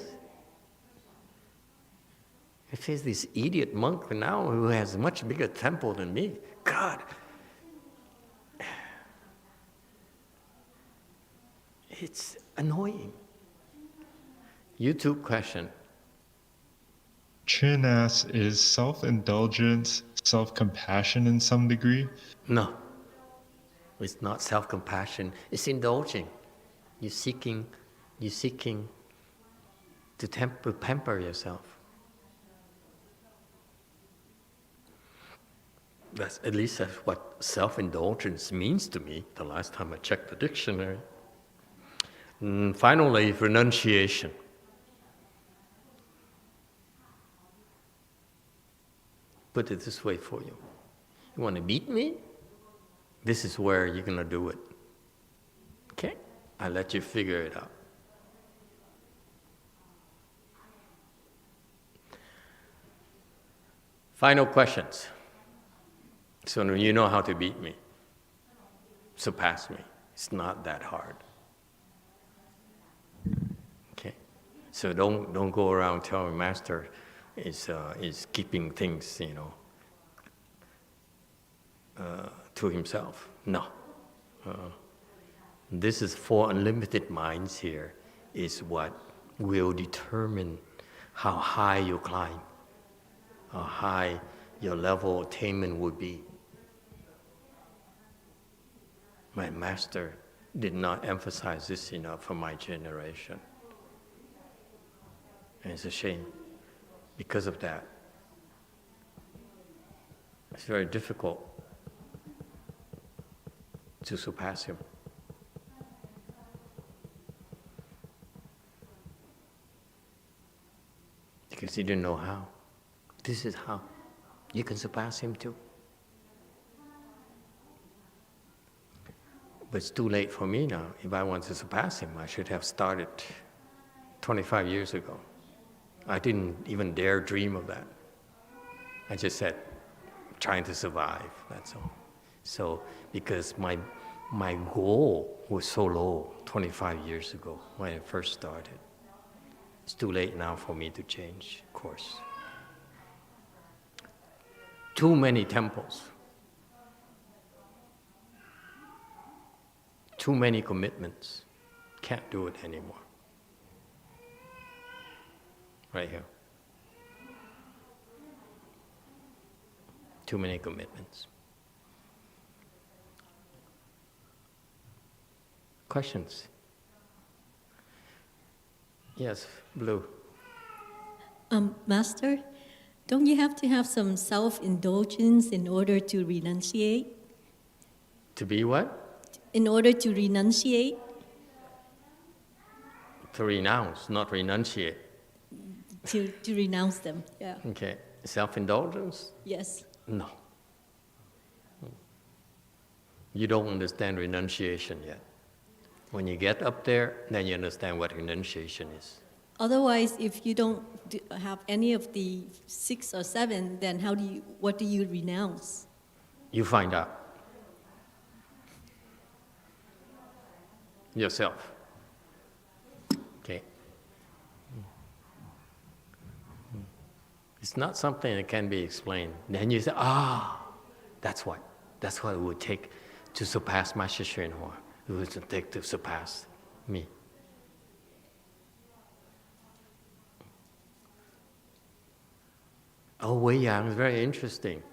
S1: It says this idiot monk now who has a much bigger temple than me. God. It's annoying. YouTube question.
S2: Chin asks, is self-indulgence self-compassion in some degree?
S1: No. It's not self-compassion. It's indulging. You're seeking to pamper yourself. That's at least that's what self-indulgence means to me the last time I checked the dictionary. And finally, renunciation. Put it this way for you. You want to beat me? This is where you're going to do it. Okay? I'll let you figure it out. Final questions. So you know how to beat me. Surpass me. It's not that hard. Okay? So don't go around telling Master is keeping things, to himself. No. This is for unlimited minds here, is what will determine how high you climb, how high your level of attainment would be. My Master did not emphasize this enough for my generation. And it's a shame. Because of that, it's very difficult to surpass him. Because he didn't know how. This is how. You can surpass him too. But it's too late for me now. If I want to surpass him, I should have started 25 years ago. I didn't even dare dream of that. I just said, trying to survive, that's all. So, because my goal was so low 25 years ago when I first started. It's too late now for me to change course. Too many temples. Too many commitments. Can't do it anymore. Right here. Too many commitments. Questions? Yes, Blue.
S6: Master, don't you have to have some self-indulgence in order to renunciate?
S1: To be what?
S6: In order to renunciate?
S1: To renounce, not renunciate.
S6: To renounce them, yeah.
S1: Okay. Self-indulgence?
S6: Yes.
S1: No. You don't understand renunciation yet. When you get up there, then you understand what renunciation is.
S6: Otherwise, if you don't have any of the 6 or 7, then what do you renounce?
S1: You find out. Yourself. Okay? It's not something that can be explained. Then you say, that's what it would take to surpass Master HsuanHua. It would take to surpass me. WeiYang is very interesting.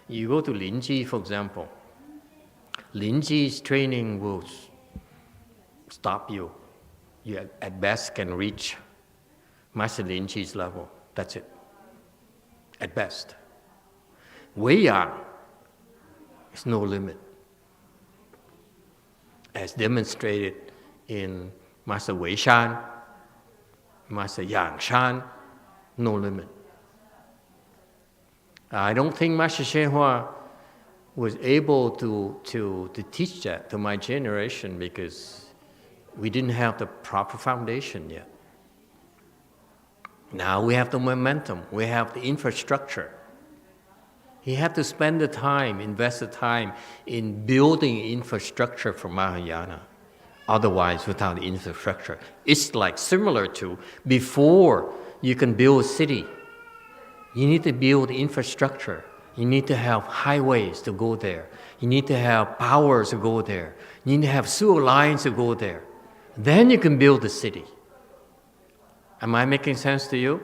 S1: You go to Linji, for example. Linji's training will stop you. You at best can reach Master Linji's level. That's it. At best. WeiYang is no limit. As demonstrated in Master Weishan, Master Yangshan, no limit. I don't think Master HsuanHua was able to teach that to my generation because we didn't have the proper foundation yet. Now we have the momentum, we have the infrastructure. He had to spend the time, invest the time in building infrastructure for Mahayana. Otherwise, without the infrastructure, it's like similar to before you can build a city. You need to build infrastructure. You need to have highways to go there. You need to have powers to go there. You need to have sewer lines to go there. Then you can build the city. Am I making sense to you?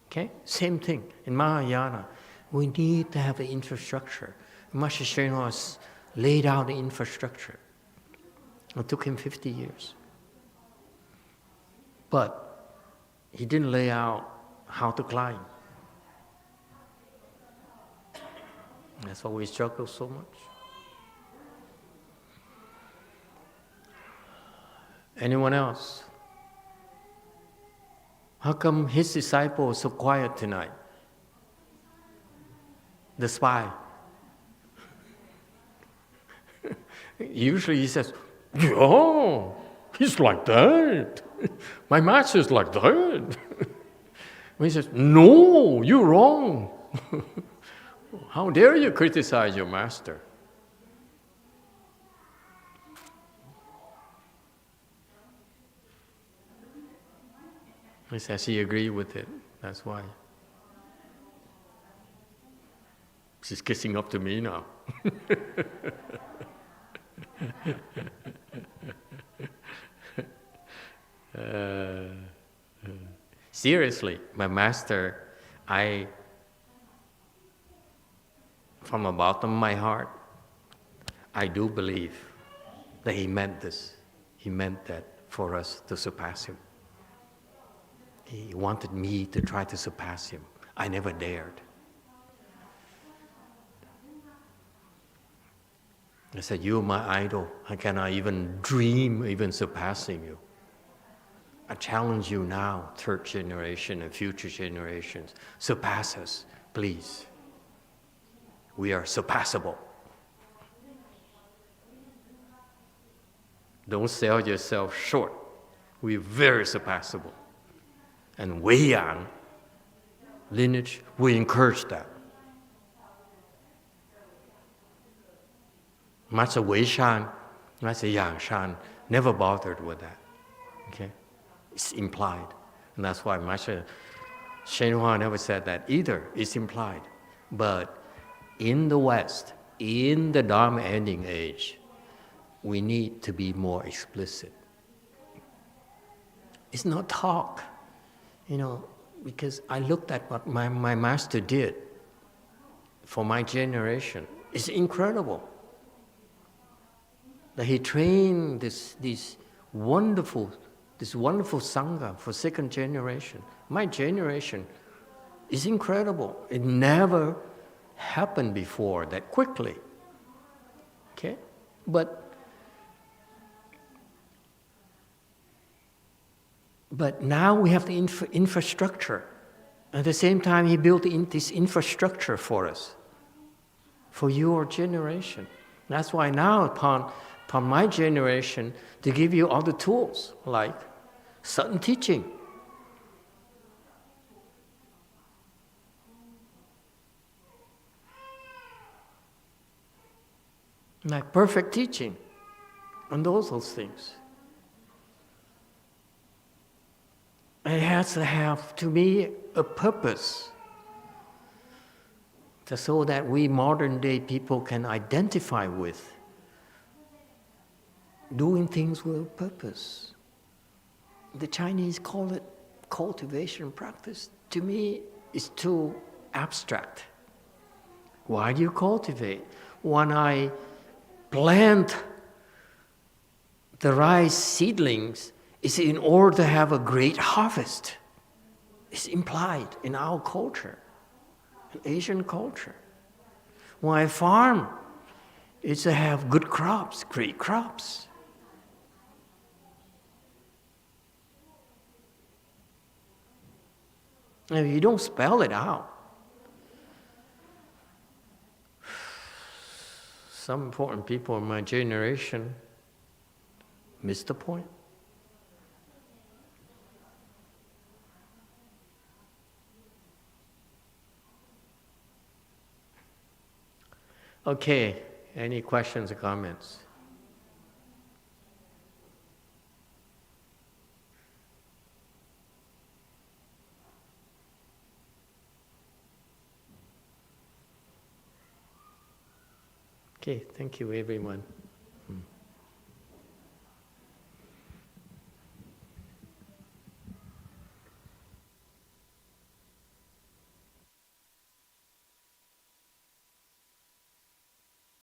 S1: Okay, same thing in Mahayana. We need to have the infrastructure. Master HsuanHua laid out the infrastructure. It took him 50 years. But he didn't lay out how to climb. That's why we struggle so much. Anyone else? How come his disciple is so quiet tonight? The spy. Usually he says, oh, he's like that. My master's like that. He says, no, you're wrong. How dare you criticize your master? He says he agreed with it. That's why. She's kissing up to me now. Seriously, my master, from the bottom of my heart, I do believe that he meant this. He meant that for us to surpass him. He wanted me to try to surpass him. I never dared. I said, you're my idol. I cannot even dream even surpassing you. I challenge you now, third generation and future generations, surpass us, please. We are surpassable. Don't sell yourself short. We're very surpassable. And WeiYang lineage, we encourage that. Master Weishan, Master Yangshan, Never bothered with that. Okay? It's implied. And that's why Master HsuanHua never said that either. It's implied. But in the West, in the Dharma ending age, we need to be more explicit. It's not talk, because I looked at what my master did for my generation. It's incredible that he trained this wonderful Sangha for second generation. My generation is incredible. It never happened before that quickly. Okay? But now we have the infrastructure. At the same time, he built this infrastructure for us, for your generation. That's why now, upon my generation, to give you all the tools, like sudden teaching, like perfect teaching, and those things. It has to have, to me, a purpose, so that we modern day people can identify with doing things with a purpose. The Chinese call it cultivation practice. To me, it's too abstract. Why do you cultivate? When I plant the rice seedlings, it's in order to have a great harvest. It's implied in our culture, in Asian culture. When I farm, it's to have good crops, great crops. And you don't spell it out. Some important people in my generation missed the point. Okay, any questions or comments? Okay, thank you everyone.